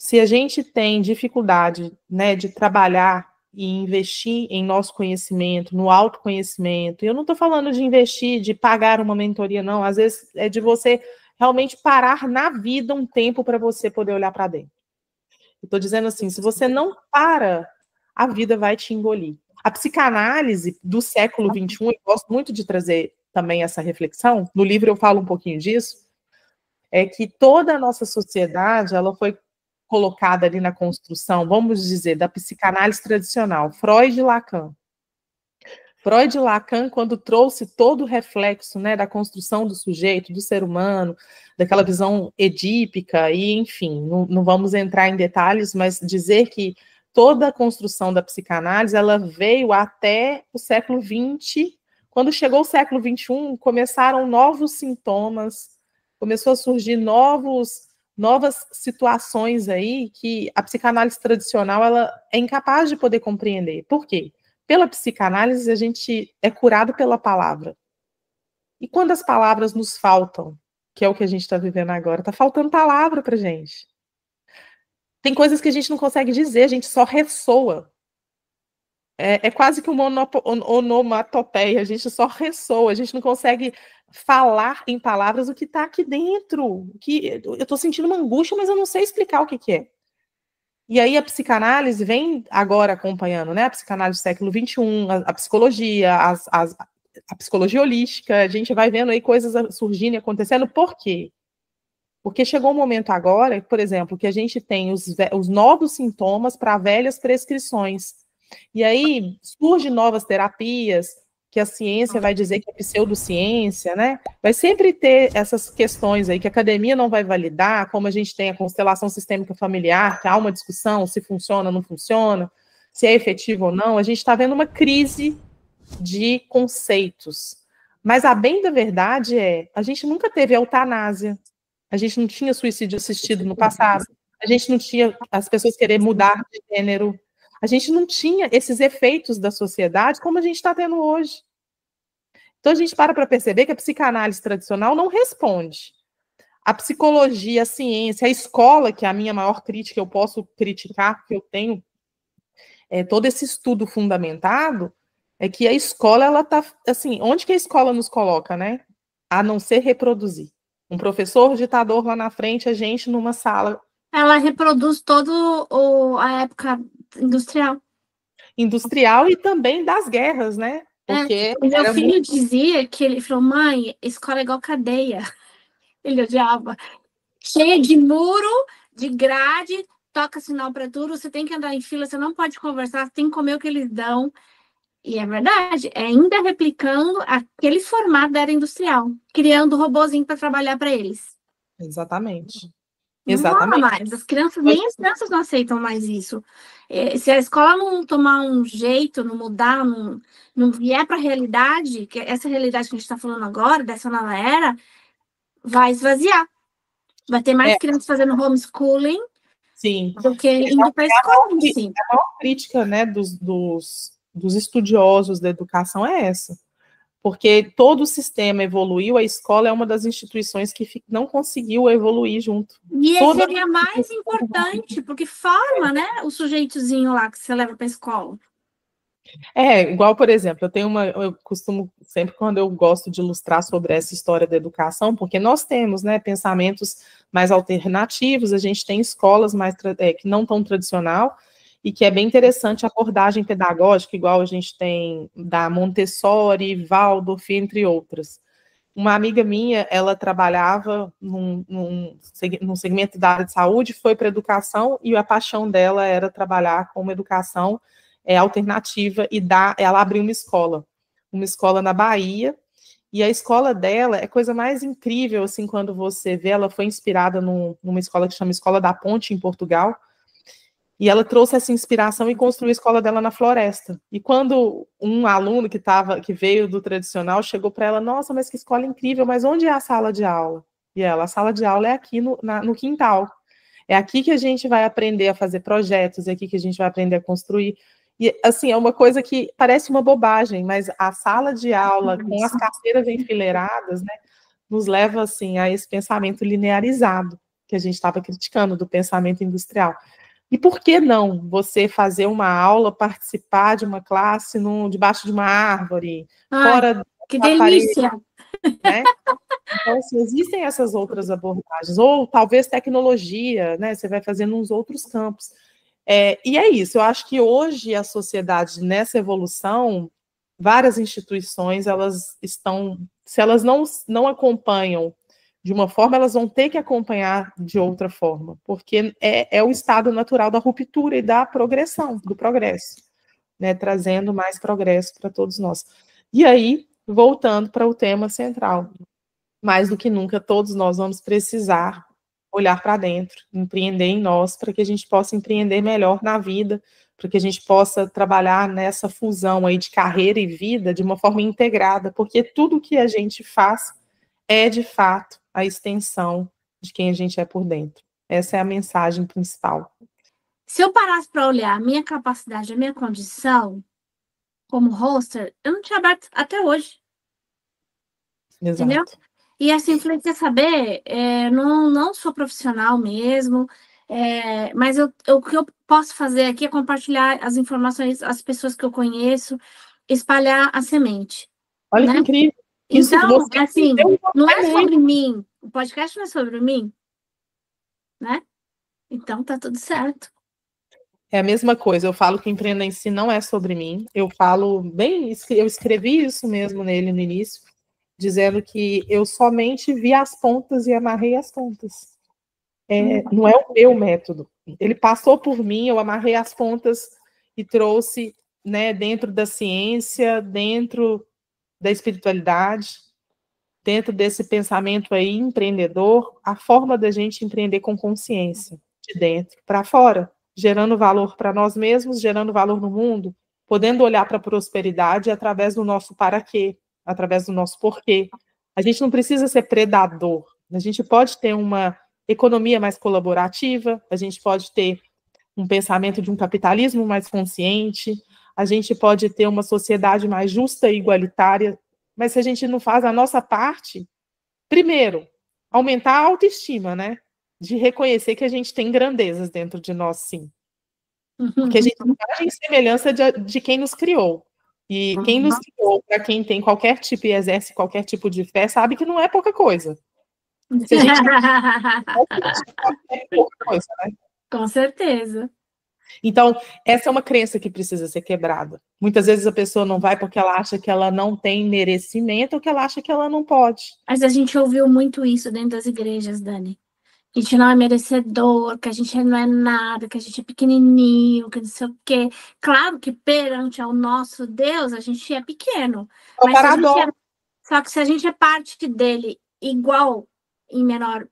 se a gente tem dificuldade, né, de trabalhar e investir em nosso conhecimento, no autoconhecimento, e eu não estou falando de investir, de pagar uma mentoria, não, às vezes é de você realmente parar na vida um tempo para você poder olhar para dentro. Estou dizendo assim, se você não para, a vida vai te engolir. A psicanálise do século XXI, eu gosto muito de trazer também essa reflexão, no livro eu falo um pouquinho disso, é que toda a nossa sociedade, ela foi colocada ali na construção, vamos dizer, da psicanálise tradicional, Freud e Lacan. Freud e Lacan, quando trouxe todo o reflexo, né, da construção do sujeito, do ser humano, daquela visão edípica, e enfim, não vamos entrar em detalhes, mas dizer que toda a construção da psicanálise, ela veio até o século XX. Quando chegou o século XXI, começaram novos sintomas, começou a surgir novas situações aí que a psicanálise tradicional ela é incapaz de poder compreender. Por quê? Pela psicanálise, a gente é curado pela palavra. E quando as palavras nos faltam, que é o que a gente está vivendo agora, está faltando palavra para gente. Tem coisas que a gente não consegue dizer, a gente só ressoa. É quase que uma onomatopeia, a gente só ressoa, a gente não consegue falar em palavras o que está aqui dentro. Que eu estou sentindo uma angústia, mas eu não sei explicar o que é. E aí a psicanálise vem agora acompanhando, né? A psicanálise do século XXI, a psicologia, a psicologia holística, a gente vai vendo aí coisas surgindo e acontecendo. Por quê? Porque chegou um momento agora, por exemplo, que a gente tem os novos sintomas para velhas prescrições. E aí surgem novas terapias, que a ciência vai dizer que é pseudociência, né? Vai sempre ter essas questões aí que a academia não vai validar, como a gente tem a constelação sistêmica familiar, que há uma discussão se funciona ou não funciona, se é efetivo ou não. A gente está vendo uma crise de conceitos. Mas a bem da verdade a gente nunca teve eutanásia, a gente não tinha suicídio assistido no passado, a gente não tinha as pessoas querer mudar de gênero, a gente não tinha esses efeitos da sociedade como a gente está tendo hoje. Então, a gente para perceber que a psicanálise tradicional não responde. A psicologia, a ciência, a escola, que é a minha maior crítica, eu posso criticar, porque eu tenho todo esse estudo fundamentado, é que a escola, ela está, assim, onde que a escola nos coloca, né? A não ser reproduzir. Um professor ditador lá na frente, a gente numa sala. Ela reproduz toda a época industrial. Industrial e também das guerras, né? Porque meu filho dizia que ele falou, mãe, escola é igual cadeia. Ele odiava. Cheia de muro, de grade, toca sinal para tudo, você tem que andar em fila, você não pode conversar, você tem que comer o que eles dão. E é verdade, ainda replicando aquele formato da era industrial, criando robozinho para trabalhar para eles. Exatamente. Exatamente. Não mais. Nem as crianças não aceitam mais isso. Se a escola não tomar um jeito, não mudar, não vier para a realidade, que essa realidade que a gente está falando agora, dessa nova era, vai esvaziar. Vai ter mais crianças fazendo homeschooling, sim, do que indo para a escola. Sim. A maior crítica, né, dos estudiosos da educação é essa. Porque todo o sistema evoluiu, a escola é uma das instituições que não conseguiu evoluir junto. E seria mais importante, porque forma, né, o sujeitozinho lá que você leva para a escola. Igual, por exemplo, eu costumo, sempre quando eu gosto de ilustrar sobre essa história da educação, porque nós temos, né, pensamentos mais alternativos, a gente tem escolas mais que não tão tradicional, e que é bem interessante a abordagem pedagógica, igual a gente tem da Montessori, Waldorf, entre outras. Uma amiga minha, ela trabalhava num segmento da área de saúde, foi para a educação, e a paixão dela era trabalhar com uma educação alternativa, e ela abriu uma escola na Bahia, e a escola dela é a coisa mais incrível, assim, quando você vê, ela foi inspirada numa escola que chama Escola da Ponte, em Portugal, e ela trouxe essa inspiração e construiu a escola dela na floresta. E quando um aluno que veio do tradicional chegou para ela, nossa, mas que escola incrível, mas onde é a sala de aula? E ela, a sala de aula é aqui no quintal. É aqui que a gente vai aprender a fazer projetos, é aqui que a gente vai aprender a construir. E, assim, é uma coisa que parece uma bobagem, mas a sala de aula, com as carteiras enfileiradas, né, nos leva, assim, a esse pensamento linearizado. que a gente estava criticando, do pensamento industrial. E por que não você fazer uma aula, participar de uma classe debaixo de uma árvore, Ai, fora que da parede, delícia! né? Então, assim, existem essas outras abordagens, ou talvez tecnologia, né? Você vai fazendo uns outros campos. E é isso, eu acho que hoje a sociedade, nessa evolução, várias instituições, elas estão, se elas não acompanham de uma forma, elas vão ter que acompanhar de outra forma, porque é o estado natural da ruptura e da progressão, do progresso, né? Trazendo mais progresso para todos nós. E aí, voltando para o tema central, mais do que nunca, todos nós vamos precisar olhar para dentro, empreender em nós, para que a gente possa empreender melhor na vida, para que a gente possa trabalhar nessa fusão aí de carreira e vida de uma forma integrada, porque tudo que a gente faz é, de fato, a extensão de quem a gente é por dentro. Essa é a mensagem principal. Se eu parasse para olhar a minha capacidade, a minha condição como hoster, eu não tinha aberto até hoje, entendeu? Exato. E assim, falei, quer saber? Não sou profissional mesmo, mas o que eu posso fazer aqui é compartilhar as informações, as pessoas que eu conheço, espalhar a semente, Olha né? que incrível. Isso Então, você assim, entendeu não é muito. sobre mim. O podcast não é sobre mim, né? Então tá tudo certo. É a mesma coisa, eu falo que empreender em si não é sobre mim, eu falo bem, eu escrevi isso mesmo nele no início, dizendo que eu somente vi as pontas e amarrei as pontas. Não é o meu método. Ele passou por mim, eu amarrei as pontas e trouxe, né, dentro da ciência, dentro da espiritualidade, dentro desse pensamento aí empreendedor, a forma da gente empreender com consciência, de dentro para fora, gerando valor para nós mesmos, gerando valor no mundo, podendo olhar para a prosperidade através do nosso para quê, através do nosso porquê. A gente não precisa ser predador, a gente pode ter uma economia mais colaborativa, a gente pode ter um pensamento de um capitalismo mais consciente, a gente pode ter uma sociedade mais justa e igualitária, mas se a gente não faz a nossa parte, primeiro, aumentar a autoestima, né? De reconhecer que a gente tem grandezas dentro de nós, sim. Porque a gente é imagem e semelhança de quem nos criou. E quem nos criou, para quem tem qualquer tipo e exerce qualquer tipo de fé, sabe que não é pouca coisa. Se a gente não é pouca coisa, né? Com certeza. Então, essa é uma crença que precisa ser quebrada. Muitas vezes a pessoa não vai porque ela acha que ela não tem merecimento ou que ela acha que ela não pode. Mas a gente ouviu muito isso dentro das igrejas, Dani. Que a gente não é merecedor, que a gente não é nada, que a gente é pequenininho, que não sei o quê. Claro que perante ao nosso Deus, a gente é pequeno. É o Mas se a gente paradoxo. só que se a gente é parte dele igual, em menor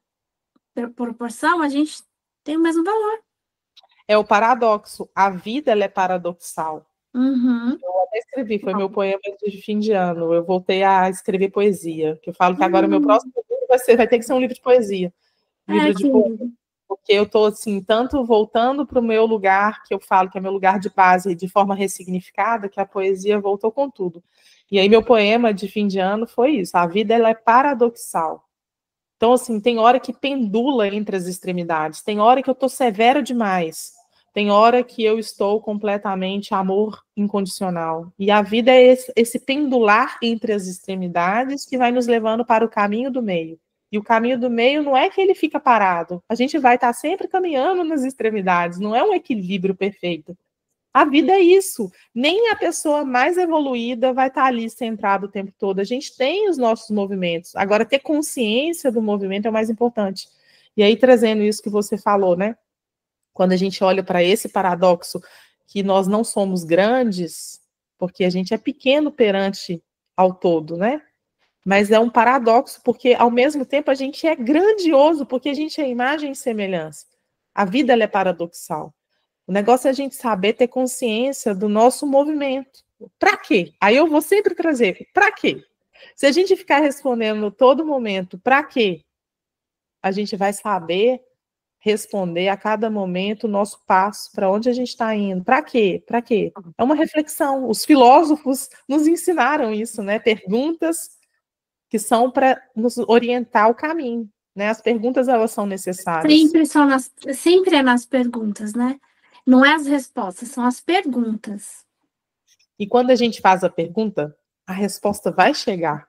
proporção, a gente tem o mesmo valor. É o paradoxo. A vida, ela é paradoxal. Uhum. Eu até escrevi, foi meu poema de fim de ano. Eu voltei a escrever poesia, que eu falo que agora o meu próximo livro vai ter que ser um livro de poesia, livro de Que poesia, lindo. porque eu estou assim, tanto voltando para o meu lugar, que eu falo que é meu lugar de base, de forma ressignificada, que a poesia voltou com tudo. E aí meu poema de fim de ano foi isso, a vida ela é paradoxal. Então, assim, tem hora que pendula entre as extremidades, tem hora que eu estou severa demais, tem hora que eu estou completamente amor incondicional. E a vida é esse pendular entre as extremidades que vai nos levando para o caminho do meio. E o caminho do meio não é que ele fica parado, a gente vai estar sempre caminhando nas extremidades, não é um equilíbrio perfeito. A vida é isso. Nem a pessoa mais evoluída vai estar ali centrada o tempo todo. A gente tem os nossos movimentos. Agora, ter consciência do movimento é o mais importante. E aí, trazendo isso que você falou, né? Quando a gente olha para esse paradoxo que nós não somos grandes, porque a gente é pequeno perante ao todo, né? Mas é um paradoxo, porque ao mesmo tempo a gente é grandioso, porque a gente é imagem e semelhança. A vida ela é paradoxal. O negócio é a gente saber ter consciência do nosso movimento. Para quê? Aí eu vou sempre trazer, para quê? Se a gente ficar respondendo todo momento, para quê? A gente vai saber responder a cada momento o nosso passo, para onde a gente está indo, para quê? Para quê? É uma reflexão. Os filósofos nos ensinaram isso, né? Perguntas que são para nos orientar o caminho. né? As perguntas, elas são necessárias. Sempre é nas perguntas, né? Não é as respostas, são as perguntas. E quando a gente faz a pergunta, a resposta vai chegar.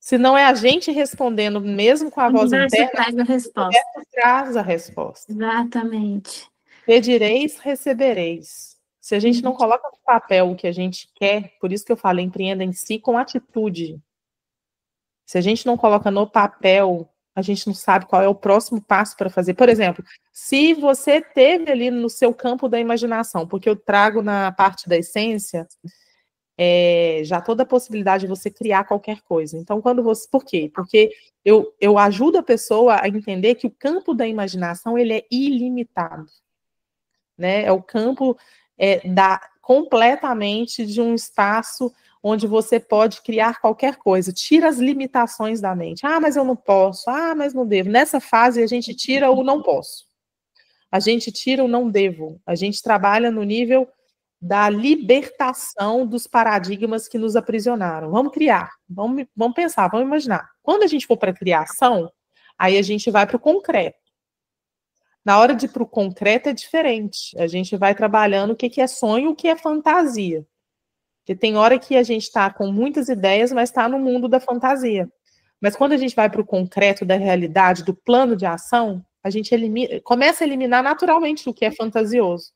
Se não é a gente respondendo, mesmo com a voz interna, Traz a resposta. o universo traz a resposta. Exatamente. Pedireis, recebereis. Se a gente não coloca no papel o que a gente quer, por isso que eu falo, empreenda em si com atitude. Se a gente não coloca no papel, a gente não sabe qual é o próximo passo para fazer. Por exemplo, se você teve ali no seu campo da imaginação, porque eu trago na parte da essência, já toda a possibilidade de você criar qualquer coisa. Então, quando você... Por quê? Porque eu ajudo a pessoa a entender que o campo da imaginação, ele é ilimitado. Né? É o campo completamente de um espaço onde você pode criar qualquer coisa. Tira as limitações da mente. Ah, mas eu não posso. Ah, mas não devo. Nessa fase, a gente tira o não posso. A gente tira o não devo. A gente trabalha no nível da libertação dos paradigmas que nos aprisionaram. Vamos criar. Vamos pensar, vamos imaginar. Quando a gente for para a criação, aí a gente vai para o concreto. Na hora de ir para o concreto é diferente. A gente vai trabalhando o que é sonho e o que é fantasia. Porque tem hora que a gente está com muitas ideias, mas está no mundo da fantasia. Mas quando a gente vai para o concreto da realidade, do plano de ação, a gente começa a eliminar naturalmente o que é fantasioso.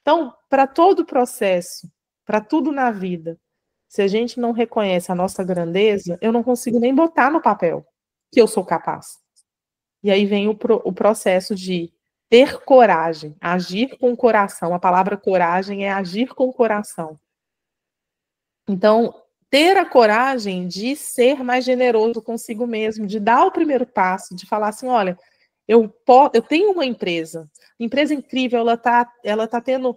Então, para todo o processo, para tudo na vida, se a gente não reconhece a nossa grandeza, eu não consigo nem botar no papel que eu sou capaz. E aí vem o processo de ter coragem, agir com o coração. A palavra coragem é agir com o coração. Então, ter a coragem de ser mais generoso consigo mesmo, de dar o primeiro passo, de falar assim, olha, eu tenho uma empresa incrível, ela tá tendo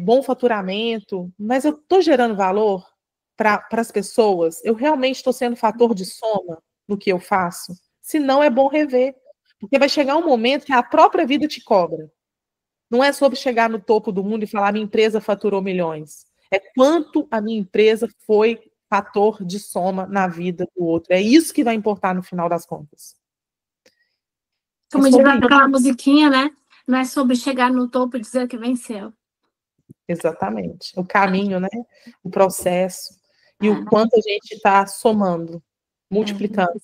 bom faturamento, mas eu estou gerando valor para as pessoas, eu realmente estou sendo fator de soma no que eu faço? Se não, é bom rever, porque vai chegar um momento que a própria vida te cobra. Não é sobre chegar no topo do mundo e falar minha empresa faturou milhões. É quanto a minha empresa foi fator de soma na vida do outro. É isso que vai importar no final das contas. Como diz aquela musiquinha, né? Não é sobre chegar no topo e dizer que venceu. Exatamente. O caminho, né? O processo. E o quanto a gente está somando, multiplicando.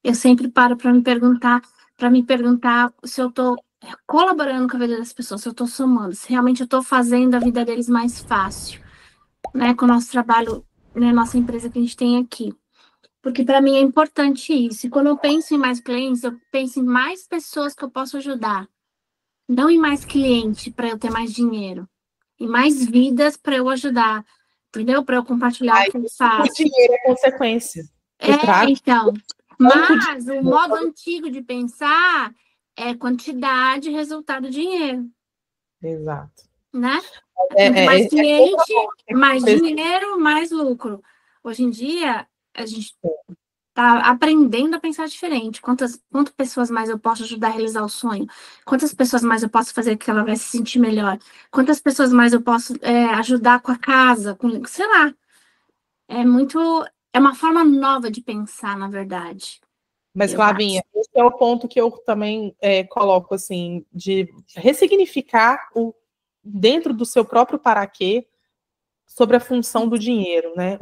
Eu sempre paro para me perguntar se eu estou colaborando com a vida das pessoas, se eu estou somando, se realmente eu estou fazendo a vida deles mais fácil, né? Com o nosso trabalho, né? Nossa empresa que a gente tem aqui. Porque para mim é importante isso. E quando eu penso em mais clientes, eu penso em mais pessoas que eu posso ajudar. Não em mais cliente para eu ter mais dinheiro. Em mais vidas para eu ajudar. Entendeu? Para eu compartilhar o que eu faço. O dinheiro é consequência. Então. Mas o modo antigo de pensar é quantidade, resultado, dinheiro. Exato. Né? Mais cliente, mais dinheiro, mais lucro. Hoje em dia, a gente está aprendendo a pensar diferente. Quantas pessoas mais eu posso ajudar a realizar o sonho? Quantas pessoas mais eu posso fazer que ela vai se sentir melhor? Quantas pessoas mais eu posso ajudar com a casa? Sei lá. É uma forma nova de pensar, na verdade. Mas, Flavinha, esse é o ponto que eu também coloco, assim, de ressignificar dentro do seu próprio paraquê sobre a função do dinheiro, né?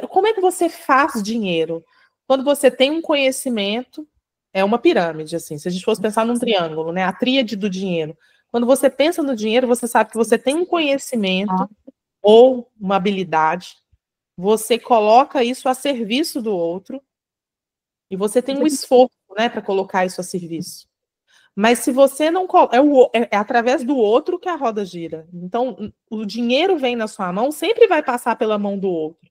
Como é que você faz dinheiro? Quando você tem um conhecimento, é uma pirâmide, assim, se a gente fosse pensar num triângulo, né? A tríade do dinheiro. Quando você pensa no dinheiro, você sabe que você tem um conhecimento ou uma habilidade, você coloca isso a serviço do outro, e você tem um esforço, né, para colocar isso a serviço. Mas se você não... É através do outro que a roda gira. Então, o dinheiro vem na sua mão, sempre vai passar pela mão do outro.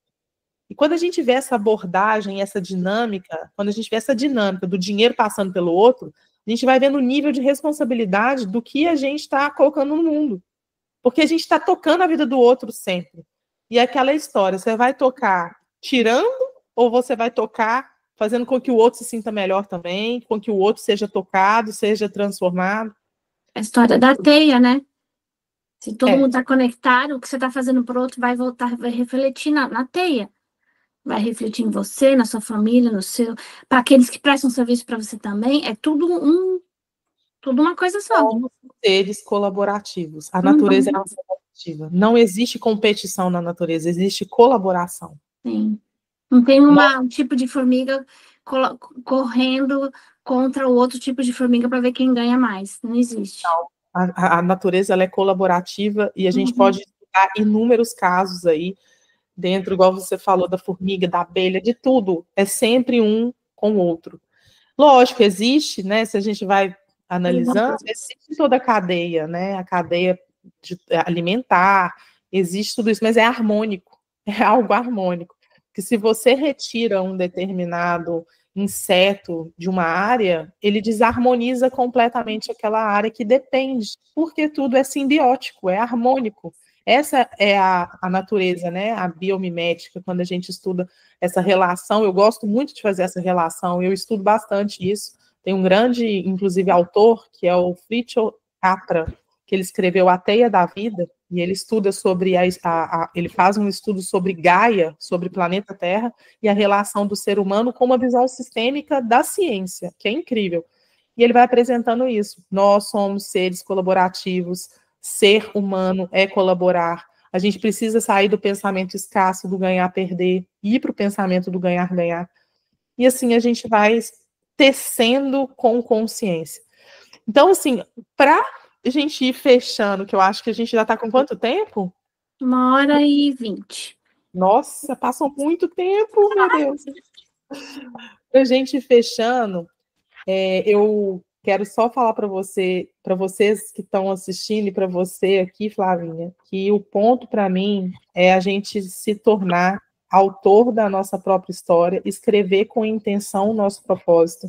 E quando a gente vê essa abordagem, essa dinâmica, quando a gente vê essa dinâmica do dinheiro passando pelo outro, a gente vai vendo o nível de responsabilidade do que a gente está colocando no mundo. Porque a gente está tocando a vida do outro sempre. E é aquela história, você vai tocar tirando ou você vai tocar fazendo com que o outro se sinta melhor também, com que o outro seja tocado, seja transformado? A história da teia, né? Se todo mundo está conectado, o que você está fazendo para o outro vai voltar, vai refletir na teia. vai refletir em você, na sua família, no seu, para aqueles que prestam serviço para você também, é tudo uma coisa só. Somos seres colaborativos. A Uhum. natureza é colaborativa. Não existe competição na natureza, existe colaboração. Sim. Não tem um tipo de formiga correndo contra o outro tipo de formiga para ver quem ganha mais. Não existe. A natureza ela é colaborativa e a gente pode estudar inúmeros casos aí, dentro, igual você falou, da formiga, da abelha, de tudo. É sempre um com o outro. Lógico, existe, né? Se a gente vai analisando, existe toda a cadeia, né? A cadeia alimentar, existe tudo isso, mas é harmônico, é algo harmônico. Que se você retira um determinado inseto de uma área, ele desarmoniza completamente aquela área que depende, porque tudo é simbiótico, é harmônico. Essa é a natureza, né? A biomimética, quando a gente estuda essa relação, eu gosto muito de fazer essa relação, eu estudo bastante isso. Tem um grande, inclusive, autor, que é o Fritjof Capra, que ele escreveu A Teia da Vida, e ele estuda sobre ele faz um estudo sobre Gaia, sobre o planeta Terra, e a relação do ser humano com uma visão sistêmica da ciência, que é incrível. E ele vai apresentando isso. Nós somos seres colaborativos, ser humano é colaborar. A gente precisa sair do pensamento escasso, do ganhar-perder, ir para o pensamento do ganhar-ganhar. E assim a gente vai tecendo com consciência. Então, assim, para a gente ir fechando, que eu acho que a gente já está com quanto tempo? 1h20. Nossa, passou muito tempo, meu Deus. Para a gente ir fechando, eu quero só falar para vocês que estão assistindo e para você aqui, Flavinha, que o ponto para mim é a gente se tornar autor da nossa própria história, escrever com intenção o nosso propósito.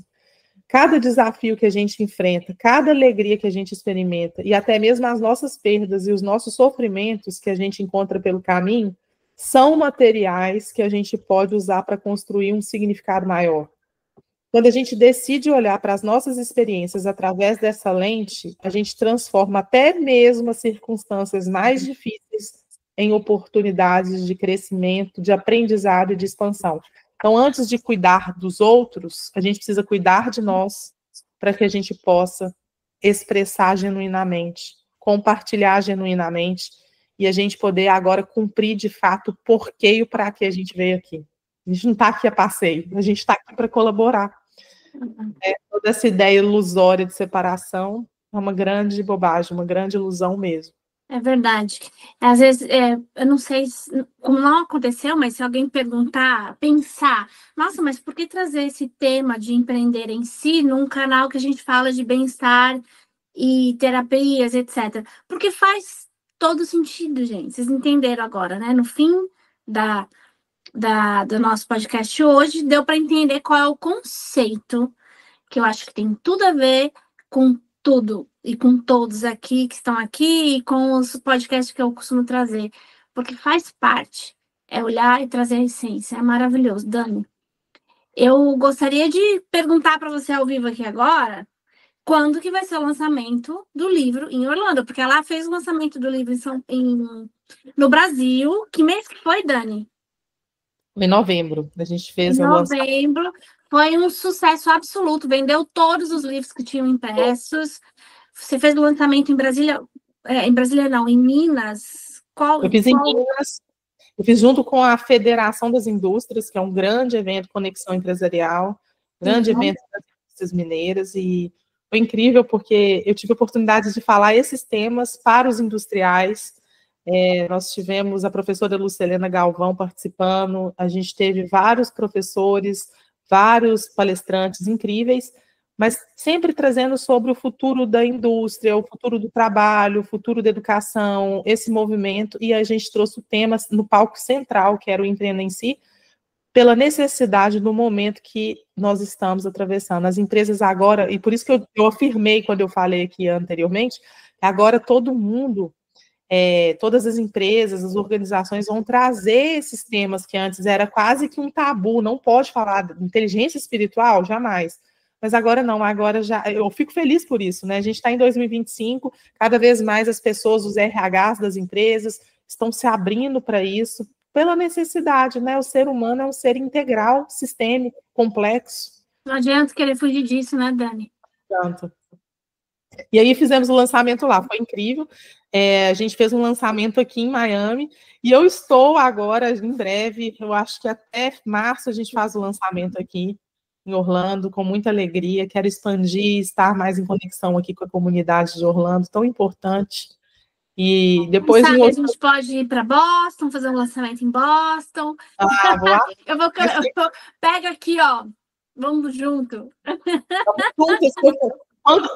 Cada desafio que a gente enfrenta, cada alegria que a gente experimenta, e até mesmo as nossas perdas e os nossos sofrimentos que a gente encontra pelo caminho, são materiais que a gente pode usar para construir um significado maior. Quando a gente decide olhar para as nossas experiências através dessa lente, a gente transforma até mesmo as circunstâncias mais difíceis em oportunidades de crescimento, de aprendizado e de expansão. Então, antes de cuidar dos outros, a gente precisa cuidar de nós para que a gente possa expressar genuinamente, compartilhar genuinamente e a gente poder agora cumprir de fato o porquê e o para que a gente veio aqui. A gente não está aqui a passeio, a gente está aqui para colaborar. Toda essa ideia ilusória de separação é uma grande bobagem, uma grande ilusão mesmo. É verdade. Às vezes, eu não sei como não aconteceu, mas se alguém perguntar, pensar, nossa, mas por que trazer esse tema de empreender em si num canal que a gente fala de bem-estar e terapias, etc. Porque faz todo sentido, gente. Vocês entenderam agora, né? No fim do nosso podcast hoje, deu para entender qual é o conceito, que eu acho que tem tudo a ver com tudo e com todos aqui que estão aqui e com os podcasts que eu costumo trazer, porque faz parte, é olhar e trazer a essência, é maravilhoso. Dani, eu gostaria de perguntar para você ao vivo aqui agora, quando que vai ser o lançamento do livro em Orlando, porque ela fez o lançamento do livro no Brasil, que mês que foi, Dani? Em novembro, a gente fez Em o lançamento. novembro, foi um sucesso absoluto, vendeu todos os livros que tinham impressos. Você fez o lançamento em Brasília, em Brasília não, em Minas. Eu fiz em Minas, eu fiz junto com a Federação das Indústrias, que é um grande evento, Conexão Empresarial, grande evento das indústrias mineiras, e foi incrível porque eu tive a oportunidade de falar esses temas para os industriais. Nós tivemos a professora Lucilena Galvão participando, a gente teve vários professores, vários palestrantes incríveis, mas sempre trazendo sobre o futuro da indústria, o futuro do trabalho, o futuro da educação, esse movimento, e a gente trouxe o tema no palco central, que era o Empreenda em Si, pela necessidade do momento que nós estamos atravessando. As empresas agora, e por isso que eu afirmei quando eu falei aqui anteriormente, que agora todo mundo, todas as empresas, as organizações vão trazer esses temas que antes era quase que um tabu, não pode falar de inteligência espiritual, jamais. Mas agora não, agora já, eu fico feliz por isso, né? A gente está em 2025, cada vez mais as pessoas, os RHs das empresas, estão se abrindo para isso, pela necessidade, né? O ser humano é um ser integral, sistêmico, complexo. Não adianta querer fugir disso, né, Dani? Tanto. E aí fizemos o lançamento lá, foi incrível. A gente fez um lançamento aqui em Miami, e eu estou agora, em breve, eu acho que até março a gente faz o lançamento aqui em Orlando, com muita alegria. Quero expandir, estar mais em conexão aqui com a comunidade de Orlando, tão importante. E depois Sabe, a gente pode ir para Boston, fazer um lançamento em Boston. vou lá. Pega aqui, ó. Vamos junto.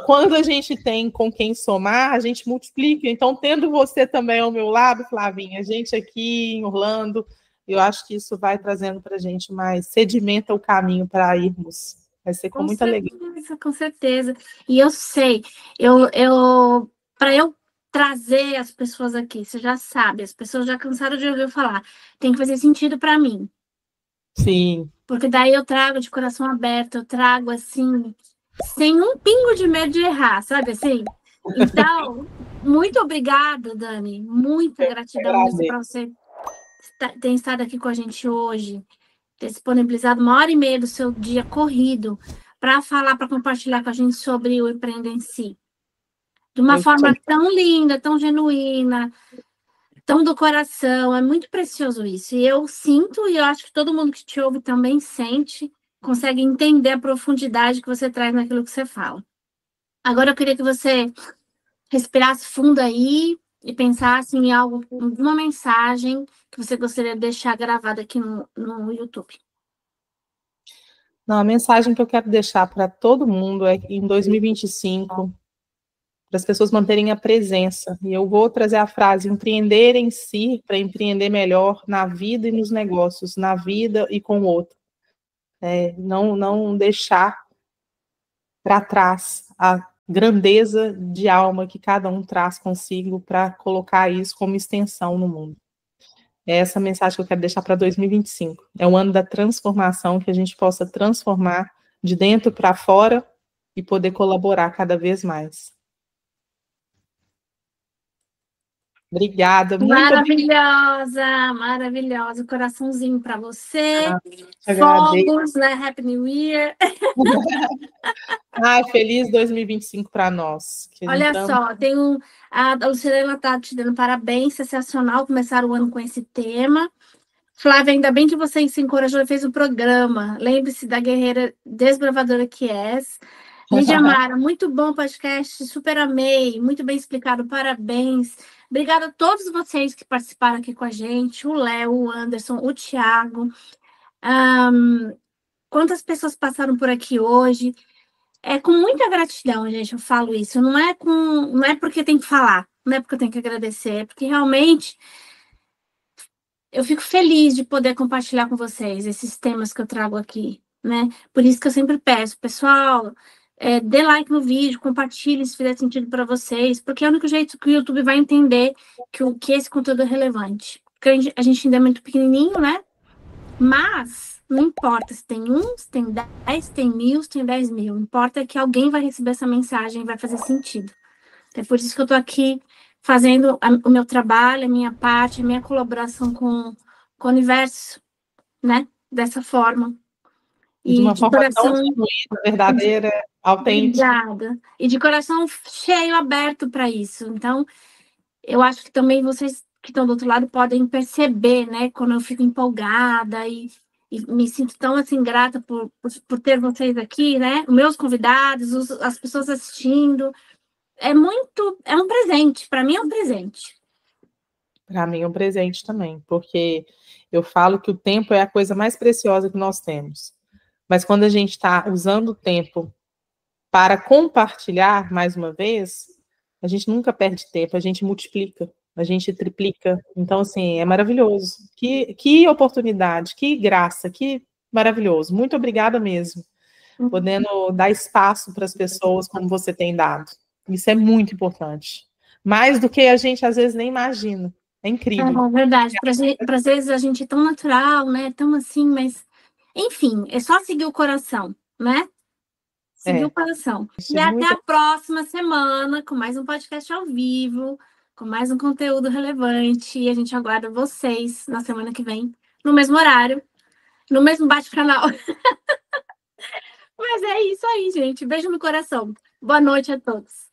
Quando a gente tem com quem somar, a gente multiplica. Então, tendo você também ao meu lado, Flavinha, a gente aqui em Orlando, eu acho que isso vai trazendo para a gente mais, sedimenta o caminho para irmos. Vai ser com muita alegria. Com certeza. E eu sei, para eu trazer as pessoas aqui, você já sabe, as pessoas já cansaram de ouvir eu falar, tem que fazer sentido para mim. Sim. Porque daí eu trago de coração aberto, eu trago assim, sem um pingo de medo de errar, sabe assim? Então, muito obrigada, Dani. Muita gratidão para você ter estado aqui com a gente hoje, ter disponibilizado 1h30 do seu dia corrido para falar, para compartilhar com a gente sobre o Empreender em Si. De uma forma tão linda, tão genuína, tão do coração. É muito precioso isso. E eu sinto, e eu acho que todo mundo que te ouve também sente, consegue entender a profundidade que você traz naquilo que você fala. Agora eu queria que você respirasse fundo aí e pensasse em algo, uma mensagem que você gostaria de deixar gravada aqui no YouTube. Não, a mensagem que eu quero deixar para todo mundo é que em 2025, para as pessoas manterem a presença, e eu vou trazer a frase empreender em si, para empreender melhor na vida e nos negócios, na vida e com o outro. Não deixar para trás a grandeza de alma que cada um traz consigo para colocar isso como extensão no mundo. É essa mensagem que eu quero deixar para 2025. É o ano da transformação, que a gente possa transformar de dentro para fora e poder colaborar cada vez mais. Obrigada. Maravilhosa, maravilhosa. Coraçãozinho para você. Fogos, né? Happy New Year. Feliz 2025 para nós. Olha só, a Lucilena está te dando parabéns, sensacional começar o ano com esse tema. Flávia, ainda bem que você se encorajou e fez o programa. Lembre-se da guerreira desbravadora que és. Lídia Mara, muito bom podcast, super amei, muito bem explicado, parabéns. Obrigada a todos vocês que participaram aqui com a gente, o Léo, o Anderson, o Thiago. Quantas pessoas passaram por aqui hoje? É com muita gratidão, gente, eu falo isso. Não é porque tem que falar, não é porque eu tenho que agradecer, é porque realmente eu fico feliz de poder compartilhar com vocês esses temas que eu trago aqui, né? Por isso que eu sempre peço, pessoal, dê like no vídeo, compartilhe se fizer sentido para vocês, porque é o único jeito que o YouTube vai entender que esse conteúdo é relevante. Porque a gente ainda é muito pequenininho, né? Mas não importa se tem 1, se tem 10, se tem 1.000, se tem 10.000. Importa que alguém vai receber essa mensagem e vai fazer sentido. É por isso que eu estou aqui fazendo o meu trabalho, a minha parte, a minha colaboração com o universo, né? Dessa forma. E de uma forma tão genuína, verdadeira, autêntica. Obrigada. E de coração cheio, aberto para isso. Então, eu acho que também vocês que estão do outro lado podem perceber, né? Quando eu fico empolgada e me sinto tão assim grata por ter vocês aqui, né? Os meus convidados, as pessoas assistindo. É um presente, para mim é um presente. Para mim é um presente também, porque eu falo que o tempo é a coisa mais preciosa que nós temos. Mas quando a gente está usando o tempo para compartilhar, mais uma vez, a gente nunca perde tempo, a gente multiplica, a gente triplica. Então, assim, é maravilhoso. Que oportunidade, que graça, que maravilhoso. Muito obrigada mesmo, podendo dar espaço para as pessoas como você tem dado. Isso é muito importante. Mais do que a gente, às vezes, nem imagina. É incrível. É verdade. Para às vezes a gente é tão natural, né? Tão assim, mas... Enfim, é só seguir o coração, né? Seguir o coração. E até a próxima semana com mais um podcast ao vivo, com mais um conteúdo relevante. E a gente aguarda vocês na semana que vem, no mesmo horário, no mesmo bate-canal. Mas é isso aí, gente. Beijo no coração. Boa noite a todos.